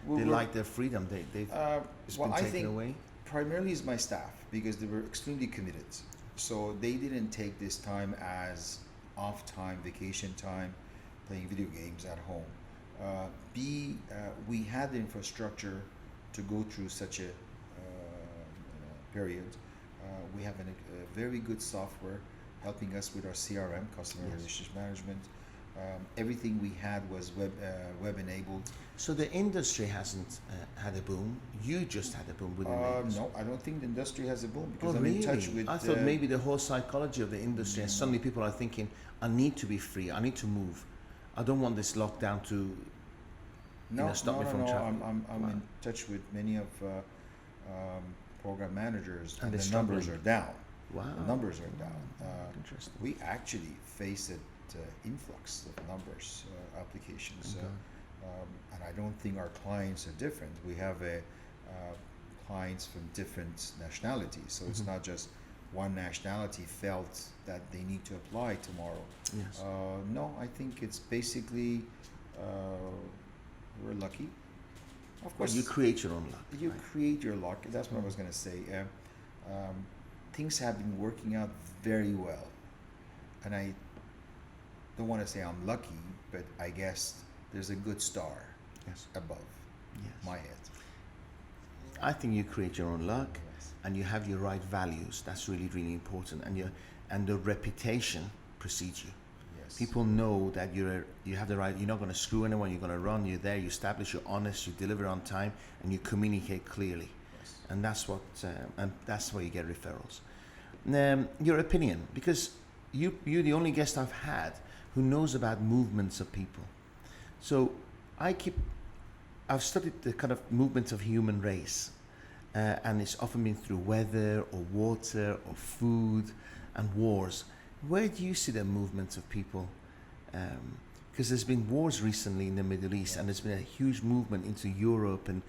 we they were- like their freedom. It's been I taken think away. primarily is my staff because they were extremely committed. So they didn't take this time as off time, vacation time, playing video games at home. We had the infrastructure to go through such a period. We have a very good software helping us with our CRM, customer relationship management. Everything we had was web enabled. So the industry hasn't had a boom. You just had a boom within the industry. No, I don't think the industry has a boom because Oh, I'm really? in touch with. I thought maybe the whole psychology of the industry, and suddenly people are thinking, I need to be free. I need to move. I don't want this lockdown to stop me from traveling. I'm Wow. in touch with many of program managers, And and they're the numbers struggling. are down. Wow. The numbers are down. Interesting. We actually face an influx of numbers, applications, Okay. and I don't think our clients are different. We have clients from different nationalities, so it's Mhm. not just one nationality felt that they need to apply tomorrow. Yes. No, I think it's basically we're lucky. Of Well, course, you create your own luck. you right? create your luck. That's what I was going to say. Things have been working out very well, and I don't want to say I'm lucky, but I guess there's a good star Yes. above Yes. my head. I think you create your own luck, and you have your right values. That's really, really important, and the reputation precedes you. Yes. People know that you have the right. You're not going to screw anyone. You're going to run. You're there. You establish. You're honest. You deliver on time, and you communicate clearly. Yes. And that's where you get referrals. Your opinion, because you're the only guest I've had who knows about movements of people. So I've studied the kind of movements of human race, and it's often been through weather or water or food and wars. Where do you see the movements of people? Because there's been wars recently in the Middle East, and there's been a huge movement into Europe, and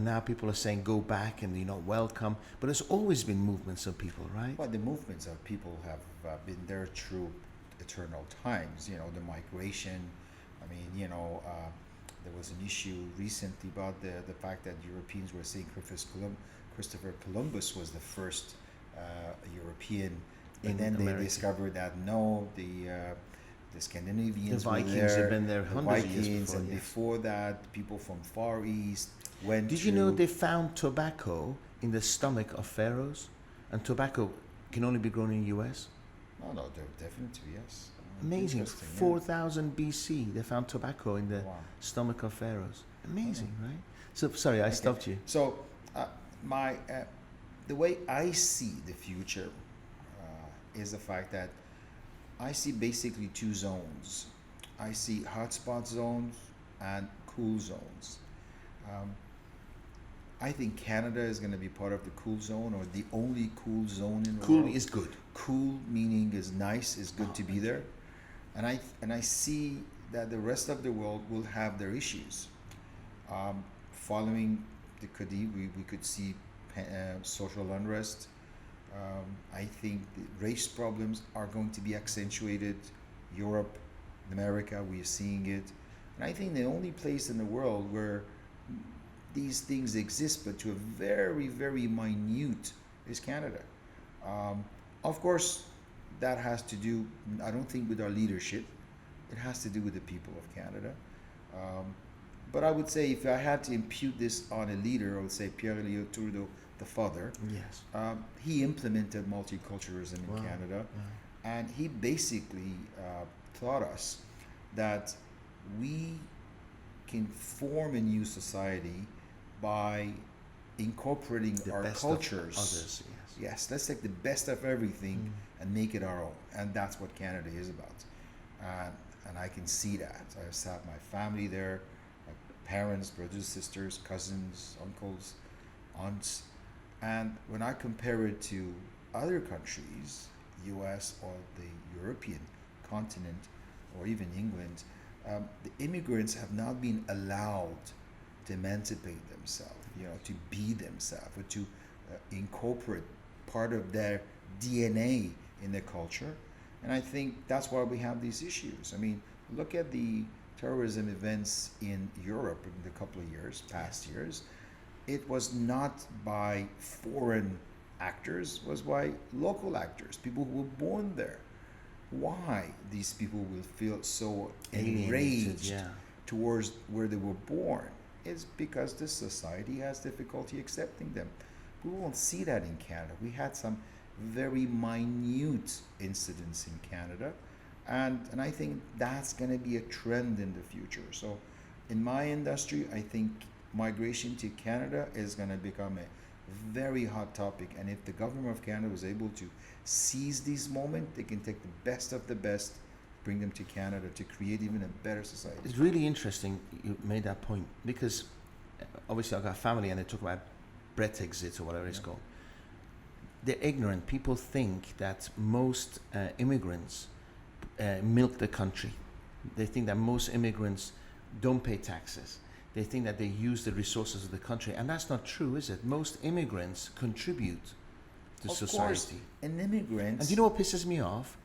now people are saying go back and you're not welcome. But there's always been movements of people, right? Well, the movements of people have been there through eternal times. The migration. I mean, there was an issue recently about the fact that Europeans were saying Christopher Columbus was the first European, and In then they America. discovered that no, the Scandinavians The were Vikings there, have been there the hundreds of years Vikings, before, and yes. before that, people from Far East went. Did you know through- they found tobacco in the stomach of pharaohs? And tobacco can only be grown in the US? Oh no, definitely yes. Amazing. Interesting, yeah. 4000 BC, they found tobacco in the Wow. stomach of pharaohs. Amazing, right? So, sorry, I stopped you. So, my the way I see the future is the fact that I see basically two zones. I see hotspot zones and cool zones. Um, I think Canada is going to be part of the cool zone, or the only cool zone in the Cool world. is good. Cool meaning is nice, is good to be there, and I see that the rest of the world will have their issues. Following the Qadi, we could see social unrest. I think the race problems are going to be accentuated. Europe, America, we are seeing it, and I think the only place in the world where these things exist, but to a very, very minute, is Canada. Of course, that has to do, I don't think, with our leadership. It has to do with the people of Canada. But I would say, if I had to impute this on a leader, I would say Pierre-Éliott Trudeau, the father. Yes. He implemented multiculturalism in Wow. Canada, Wow. and he basically taught us that we can form a new society by incorporating The our best cultures. of others, yes. Yes, let's take the best of everything and make it our own, and that's what Canada is about. And I can see that. I sat my family there, my parents, brothers, sisters, cousins, uncles, aunts, and when I compare it to other countries, U.S. or the European continent, or even England, the immigrants have not been allowed to emancipate themselves, to be themselves, or to incorporate part of their DNA in their culture. And I think that's why we have these issues. I mean, look at the terrorism events in Europe in the couple of years, past years. It was not by foreign actors, it was by local actors, people who were born there. Why these people will feel so Alienated, enraged yeah. towards where they were born is because the society has difficulty accepting them. We won't see that in Canada. We had some very minute incidents in Canada, and I think that's going to be a trend in the future. So in my industry, I think migration to Canada is going to become a very hot topic, and if the government of Canada was able to seize these moments, they can take the best of the best, bring them to Canada to create even a better society. It's really interesting you made that point, because obviously I've got a family and they talk about Brexit or whatever it's called. They're ignorant. People think that most immigrants milk the country. They think that most immigrants don't pay taxes. They think that they use the resources of the country, and that's not true, is it? Most immigrants contribute to Of society. course, an immigrant. And do you know what pisses me off?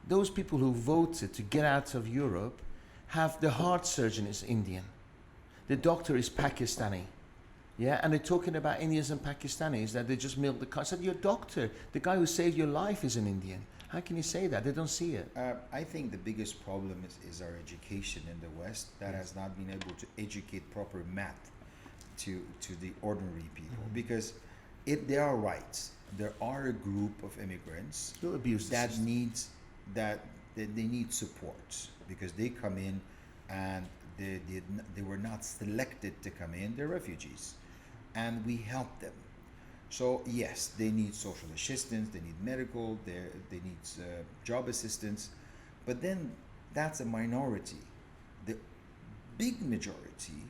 Those people who voted to get out of Europe have the heart surgeon is Indian, the doctor is Pakistani, yeah, and they're talking about Indians and Pakistanis that they just milk the car. I said, your doctor, the guy who saved your life, is an Indian. How can you say that? They don't see it. I think the biggest problem is our education in the West that has not been able to educate proper math to the ordinary people, because they are right. There are a group of immigrants Don't abuse the that system. needs that they need support, because they come in and they were not selected to come in. They're refugees, and we help them. So yes, they need social assistance, they need medical, they need job assistance, but then that's a minority. The big majority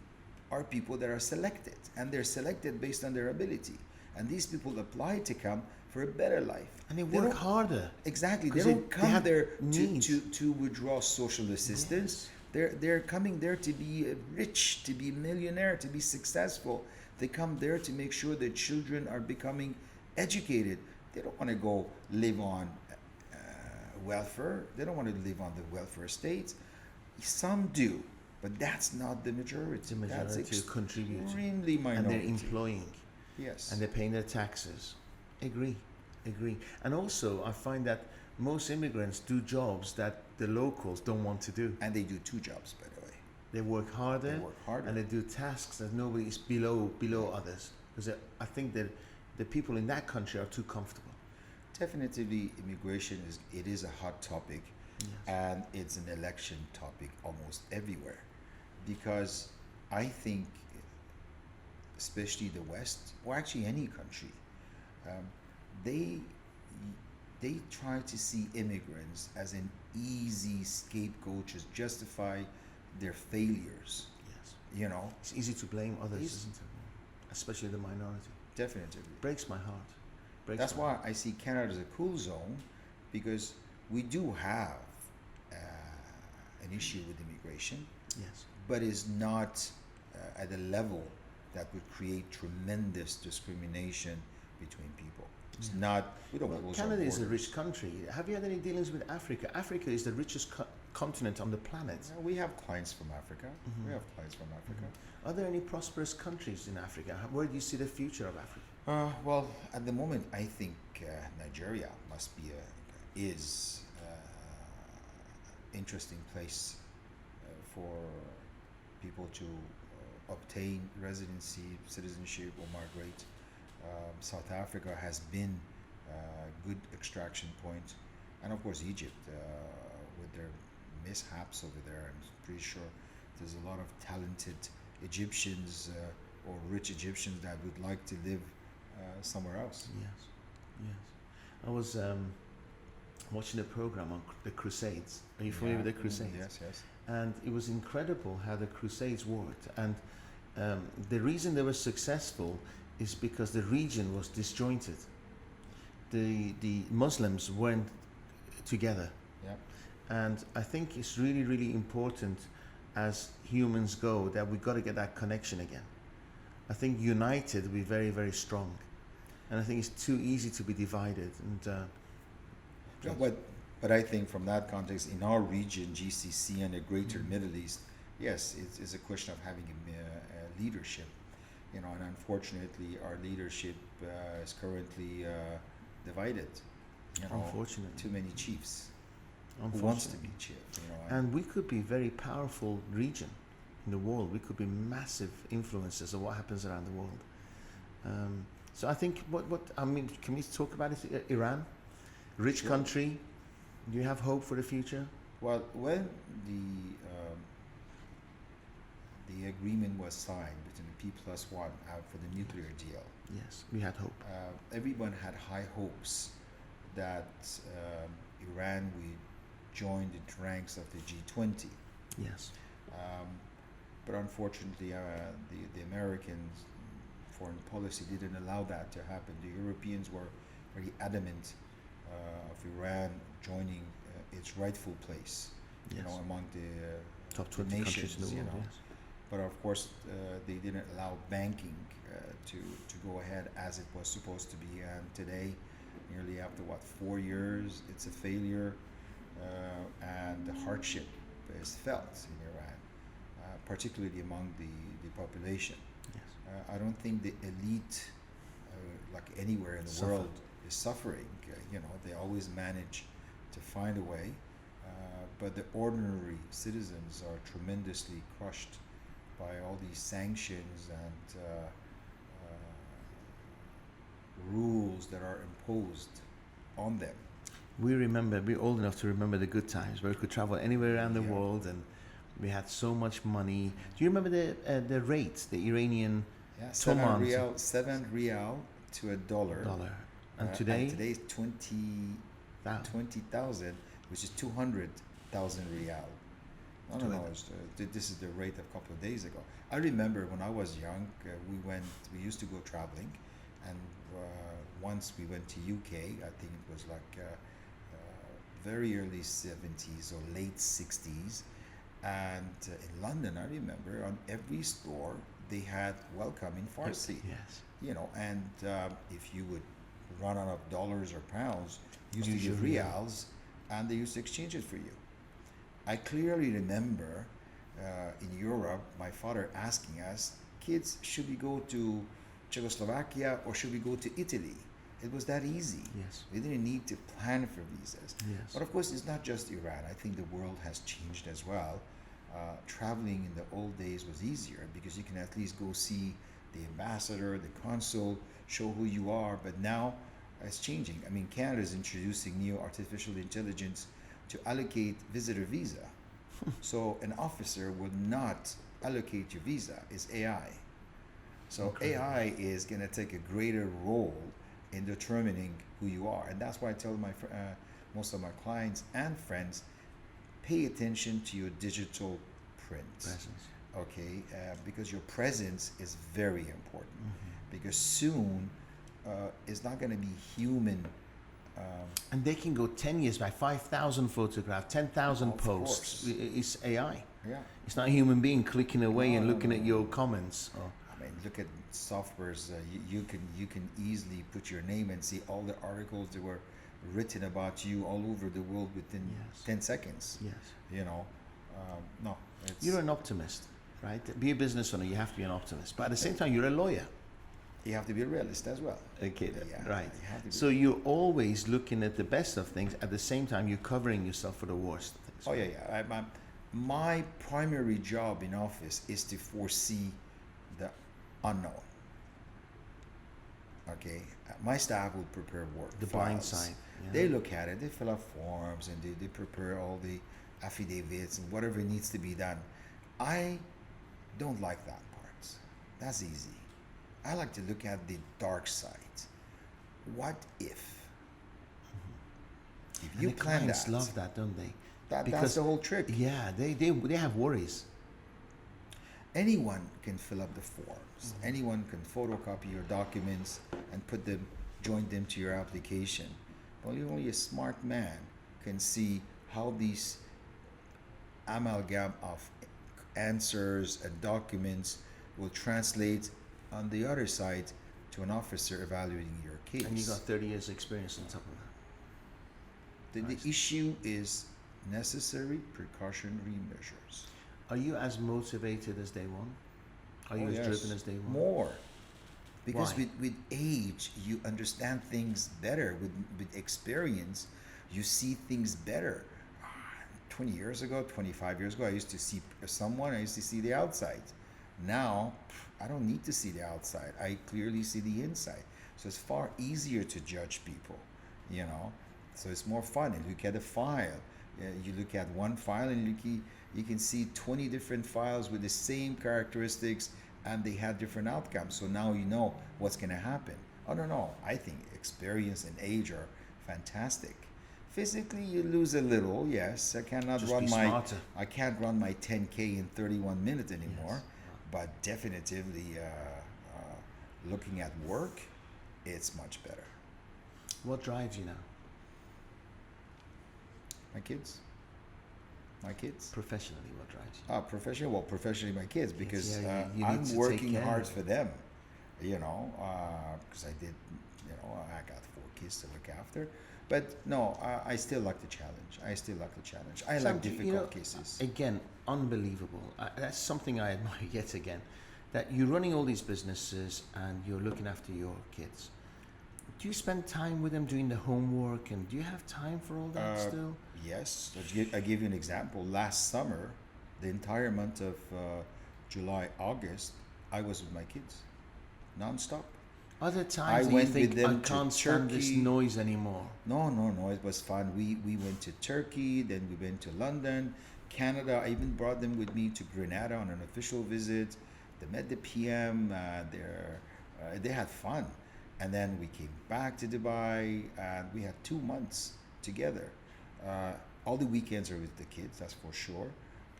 are people that are selected, and they're selected based on their ability. And these people apply to come for a better life. And they work don't- harder. Exactly. They 'Cause don't they come have there needs. to withdraw social assistance. They're coming there to be rich, to be millionaire, to be successful. They come there to make sure that children are becoming educated. They don't want to go live on welfare. They don't want to live on the welfare state. Some do, but that's not the majority. The majority That's who contribute. extremely And minority. they're employing. Yes. And they're paying their taxes. Agree. And also, I find that most immigrants do jobs that the locals don't want to do. And they do two jobs, by the way. They work harder. They work harder. And they do tasks that nobody is below others. Because I think that the people in that country are too comfortable. Definitely, immigration is a hot topic, Yes. and it's an election topic almost everywhere, because I think, especially the West, or actually any country, um, they they try to see immigrants as an easy scapegoat to justify their failures. Yes. You know, It's easy to blame others, Easy. isn't it? Especially the minority. definitely. Breaks my heart. Breaks That's my why heart. I see Canada as a cool zone, because we do have an issue with immigration, Yes. but is not at a level that would create tremendous discrimination between people. It's Yeah. not. We don't Well, close our Canada is a borders. rich country. Have you had any dealings with Africa? Africa is the richest continent on the planet. Yeah, we have clients from Africa. Mhm. We have clients from Africa. Are there any prosperous countries in Africa? Where do you see the future of Africa? Well, at the moment, I think Nigeria must be is interesting place for people to obtain residency, citizenship, or migrate. South Africa has been a good extraction point, and of course Egypt with their mishaps over there. I'm pretty sure there's a lot of talented Egyptians or rich Egyptians that would like to live somewhere else. Yes, yes. I was watching a program on the Crusades. Are you familiar with the Crusades? Yes, yes. And it was incredible how the Crusades worked. And the reason they were successful is because the region was disjointed. The Muslims weren't together. Yeah. And I think it's really, really important as humans go that we've got to get that connection again. I think united we're very, very strong. And I think it's too easy to be divided. And Yeah, but I think from that context, in our region, GCC and the greater Middle East, yes, it's a question of having a leadership. You know, and unfortunately, our leadership is currently divided. You know, unfortunately, too many chiefs. Who wants to be unfortunately. chief? You know, And we could be a very powerful region in the world. We could be massive influencers of what happens around the world. So I think what I mean, can we talk about it? Iran, rich Sure. country. Do you have hope for the future? well, when the agreement was signed between the P+1 for the nuclear deal, Yes, we had hope. everyone had high hopes that Iran would join the ranks of the G20. Yes, But unfortunately, the Americans' foreign policy didn't allow that to happen. The Europeans were very adamant of Iran joining its rightful place, you yes. know, among the Top the 20 countries in the nations, you world. know. Yes. But of course, they didn't allow banking to go ahead as it was supposed to be. And today, nearly after 4 years, it's a failure, and the hardship is felt in Iran, particularly among the population. Yes. I don't think the elite, like anywhere in the Suffer. world, is suffering. You know, they always manage to find a way, but the ordinary citizens are tremendously crushed by all these sanctions and rules that are imposed on them. We're old enough to remember the good times where we could travel anywhere around the Yeah. world and we had so much money. Do you remember the rates, the Iranian Yeah, Toman. 7 rial to $1. dollar? And today, today's 20,000, which is 200,000 rial. No. This is the rate of a couple of days ago. I remember when I was young, we used to go traveling, and once we went to UK. I think it was like very early 70s or late 60s, and in London, I remember on every store they had welcome in Farsi. yes, You know, and if you would run out of dollars or pounds, you used to Use give your reals, and they used to exchange it for you. I clearly remember in Europe, my father asking us, kids, should we go to Czechoslovakia or should we go to Italy? It was that easy. yes, We didn't need to plan for visas. yes. But of course, it's not just Iran. I think the world has changed as well. Traveling in the old days was easier because you can at least go see the ambassador, the consul, show who you are. But now It's changing. I mean, Canada is introducing new artificial intelligence to allocate visitor visa. So an officer would not allocate your visa. It's AI. So AI is going to take a greater role in determining who you are, and that's why I tell most of my clients and friends, pay attention to your digital presence. Okay, because your presence is very important. Because soon it's not going to be human. And they can go 10 years back, 5,000 photographs, 10,000 posts. It's AI. Yeah. It's not a human being clicking away No, and no, looking no, at no. your comments. I mean, look at softwares. You can easily put your name and see all the articles that were written about you all over the world within 10 seconds. Yes. You know, no. You're an optimist, right? Be a business owner, you have to be an optimist. But at the same time, you're a lawyer. You have to be a realist as well. Okay, Yeah, right. you have to be. So you're always looking at the best of things. At the same time, you're covering yourself for the worst of things. Oh yeah. My primary job in office is to foresee the unknown. Okay, my staff will prepare work. The files. blind side. Yeah. They look at it. They fill out forms and they prepare all the affidavits and whatever needs to be done. I don't like that part. That's easy. I like to look at the dark side. What if? If you and the plan clients that, love that, don't they? that's the whole trick. Yeah, they have worries. Anyone can fill up the forms. Anyone can photocopy your documents and join them to your application. Only a smart man can see how these amalgam of answers and documents will translate on the other side to an officer evaluating your case. And you got 30 years experience on top of that. The issue is necessary precautionary measures. Are you as motivated as day one? Are you as Yes. driven as day one? More. Because Why? with age, you understand things better. With experience, you see things better. 20 years ago, 25 years ago, I used to see someone, I used to see the outside. Now, I don't need to see the outside. I clearly see the inside. So it's far easier to judge people, you know. So it's more fun. And look at a file. You look at one file and you can see 20 different files with the same characteristics and they had different outcomes. So now you know what's going to happen. I don't know. I think experience and age are fantastic. Physically, you lose a little. Yes, I cannot Just run be my smarter. I can't run my 10K in 31 minutes anymore. Yes. But definitively, looking at work, it's much better. What drives you now? My kids. Professionally, what drives you? Professionally, my kids, because you need to I'm take working care hard of for them, you know, because I did, you know, I got 4 kids to look after. But no, I still like the challenge. I Sam, like difficult you know, cases. Again, unbelievable. That's something I admire yet again. That you're running all these businesses and you're looking after your kids. Do you spend time with them doing the homework, and do you have time for all that still? Yes, I give you an example. Last summer, the entire month of July, August, I was with my kids, nonstop. Other I times that you went with think, I them to can't stand this Turkey. noise anymore. No, it was fun. We went to Turkey, then we went to London, Canada. I even brought them with me to Grenada on an official visit. They met the PM. They had fun. And then we came back to Dubai, and we had 2 months together. All the weekends are with the kids, that's for sure.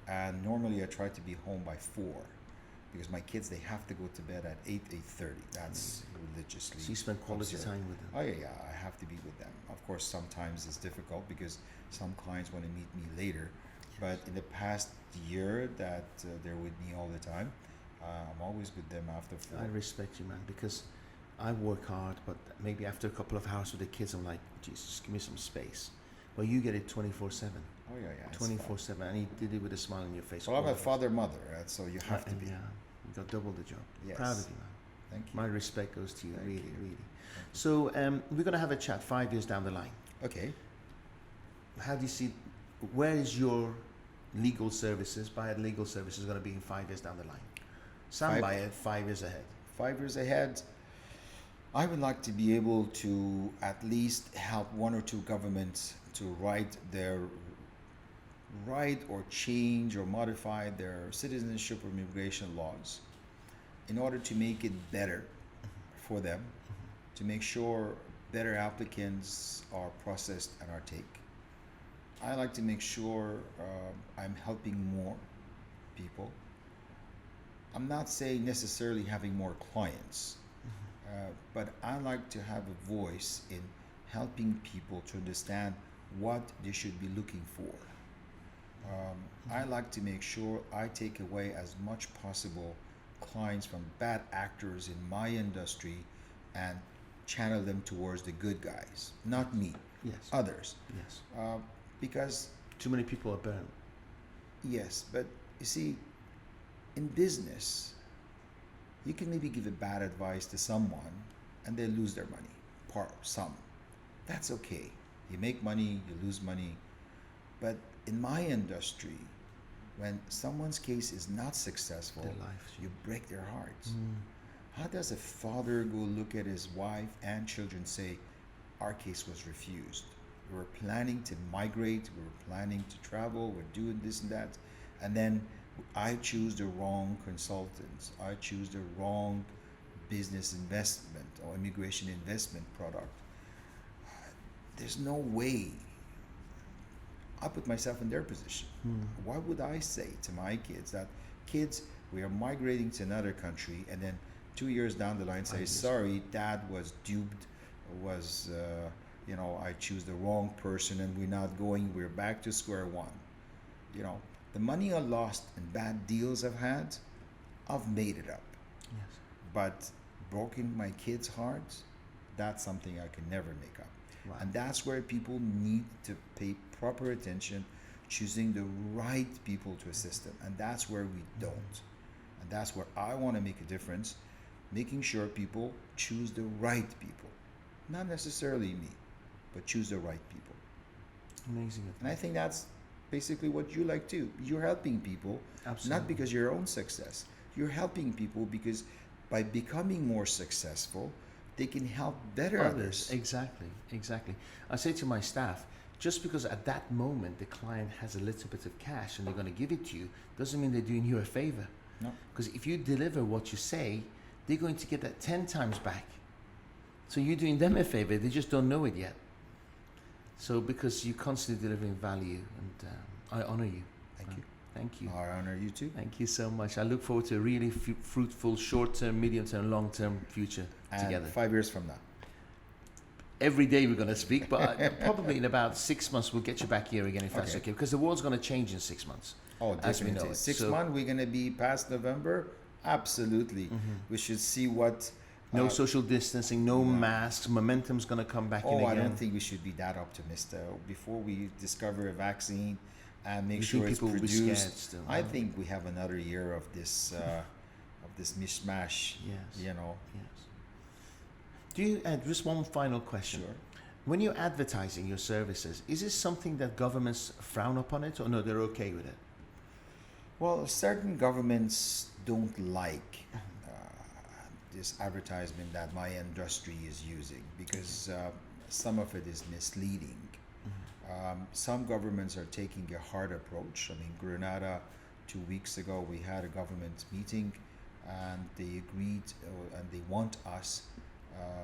And normally I try to be home by 4, because my kids, they have to go to bed at 8:30. That's religiously. So you spend quality observed. time with them. Oh yeah, I have to be with them. Of course, sometimes it's difficult because some clients want to meet me later. But in the past year that they're with me all the time, I'm always with them after 4. I respect you, man, because I work hard, but maybe after a couple of hours with the kids, I'm like, Jesus, give me some space. Well, you get it 24/7. Oh yeah, it's 24/7, and you did it with a smile on your face. fun. Well, I'm a always. father-mother, right? So you have to And be. yeah, you got double the job. Yes. Proud of you, man. Thank you. My respect goes to you, Thank really, you. really. So we're gonna have a chat 5 years down the line. Okay. How do you see? Where is your legal services, Bayat Legal Services, going to be in 5 years down the line? Sam Five- Bayat, 5 years ahead. 5 years ahead. I would like to be able to at least help one or two governments to write or change or modify their citizenship or immigration laws in order to make it better for them, to make sure better applicants are processed and are take. I like to make sure I'm helping more people. I'm not saying necessarily having more clients, but I like to have a voice in helping people to understand what they should be looking for. I like to make sure I take away as much possible clients from bad actors in my industry and channel them towards the good guys, not me, Yes. others. Yes. Because, Too many people are burnt. yes, but you see, in business, you can maybe give a bad advice to someone and they lose their money, some. That's okay. You make money, you lose money. But in my industry, when someone's case is not successful, Their life. you break their hearts. How does a father go look at his wife and children say, our case was refused? We were planning to migrate, we were planning to travel, we're doing this and that, and then I choose the wrong consultants, I choose the wrong business investment or immigration investment product. There's no way. I put myself in their position. Why would I say to my kids that, kids, we are migrating to another country, and then 2 years down the line say, sorry, dad was duped, I choose the wrong person and we're not going, we're back to square one. The money I lost and bad deals I've had, I've made it up. Yes. But broken my kids' hearts, that's something I can never make up. Wow. And that's where people need to pay proper attention, choosing the right people to assist them. And that's where we don't. And that's where I want to make a difference, making sure people choose the right people. Not necessarily me, but choose the right people. Amazing. And I think that's basically what you like too. You're helping people, Absolutely. not because of your own success. You're helping people because by becoming more successful, they can help better others. Exactly. I say to my staff, just because at that moment the client has a little bit of cash and they're going to give it to you, doesn't mean they're doing you a favor. No. Because if you deliver what you say, they're going to get that 10 times back. So you're doing them a favor, they just don't know it yet. So because you're constantly delivering value, and I honor you. Thank you. Thank you. I honor you too. Thank you so much. I look forward to a really fruitful short-term, medium-term, long-term future And together. 5 years from now. Every day we're going to speak, but probably in about 6 months we'll get you back here again if that's okay. Because the world's going to change in 6 months. Oh, as we know definitely. it. 6 So- months, we're going to be past November? Absolutely. We should see what... No social distancing, no no. masks. Momentum's going to come back in Oh, again. I don't think we should be that optimistic. Before we discover a vaccine and make You sure think it's people will be produced, scared still, I huh? think we have another year of this mishmash. Yes. You know. Yes. Do you, just one final question. Sure. When you're advertising your services, is this something that governments frown upon it, or no, they're okay with it? Well, certain governments don't like this advertisement that my industry is using because some of it is misleading. Some governments are taking a hard approach. I mean, Grenada, 2 weeks ago, we had a government meeting and they agreed and they want us,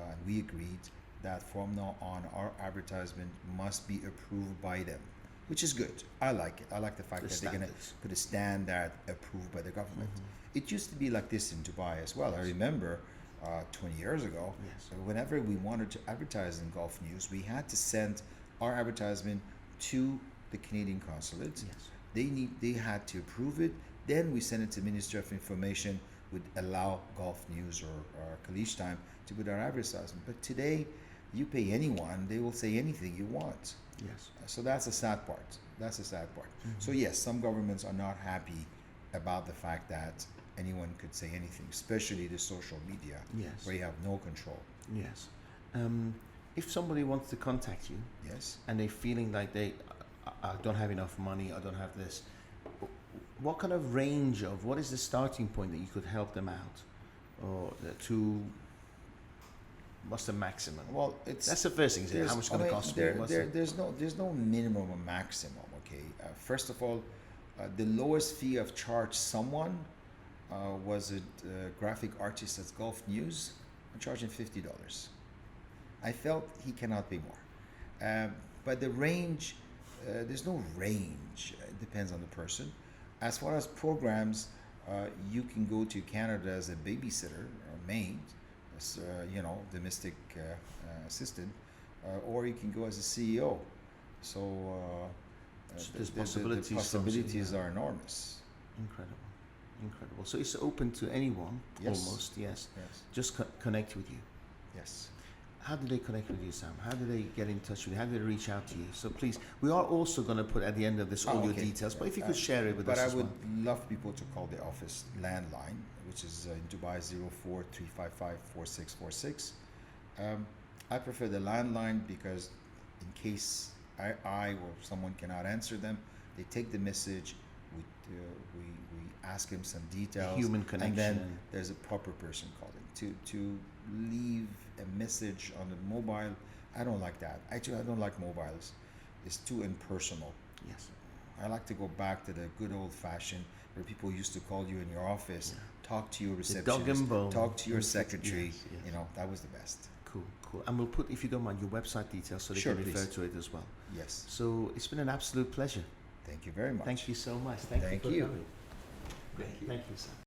and we agreed that from now on our advertisement must be approved by them, which is good. I like it. I like the fact that they're going to put a standard approved by the government. It used to be like this in Dubai as well. I remember 20 years ago, whenever we wanted to advertise in Gulf News, we had to send our advertisement to the Canadian consulate. They had to approve it. Then we sent it to Ministry of Information, would allow Gulf News or Kalish Time to put our advertisement. But today, you pay anyone, they will say anything you want. Yes. So that's the sad part. That's the sad part. So yes, some governments are not happy about the fact that anyone could say anything, especially the social media, where you have no control. Yes. If somebody wants to contact you, Yes. and they're feeling like I don't have enough money, I don't have this, what kind of range of, what is the starting point that you could help them out, or to What's the maximum? Well, it's That's the first thing. Is it? How much it's going to cost me? There's no minimum or maximum. Okay. First of all, the lowest fee I've charged someone was a graphic artist at Gulf News. I'm charging $50. I felt he cannot pay more. But the range, there's no range. It depends on the person. As far as programs, you can go to Canada as a babysitter or maid, as domestic assistant, or you can go as a CEO. So there's possibilities. The possibilities are enormous. Incredible. So it's open to anyone, Yes. almost. Yes. Yes. Just connect with you. Yes. How do they connect with you, Sam? How do they get in touch with you? How do they reach out to you? So please, we are also going to put at the end of this all your details, but if you could share it with us But I as would well. love people to call the office landline, which is in Dubai 04-355-4646. I prefer the landline because in case I or someone cannot answer them, they take the message, we ask him some details, Human connection. and then there's a proper person calling. To leave a message on the mobile, I don't like that. Actually, I don't like mobiles. It's too impersonal. Yes. I like to go back to the good old fashioned where people used to call you in your office, talk to your dog and receptionist, bone. talk to your secretary. Yes. That was the best. Cool. And we'll put, if you don't mind, your website details so they Sure, can refer please. to it as well. Yes. So it's been an absolute pleasure. Thank you very much. Thank you so much. Thank Thank you. For you. coming. Great. Thank you, Sam.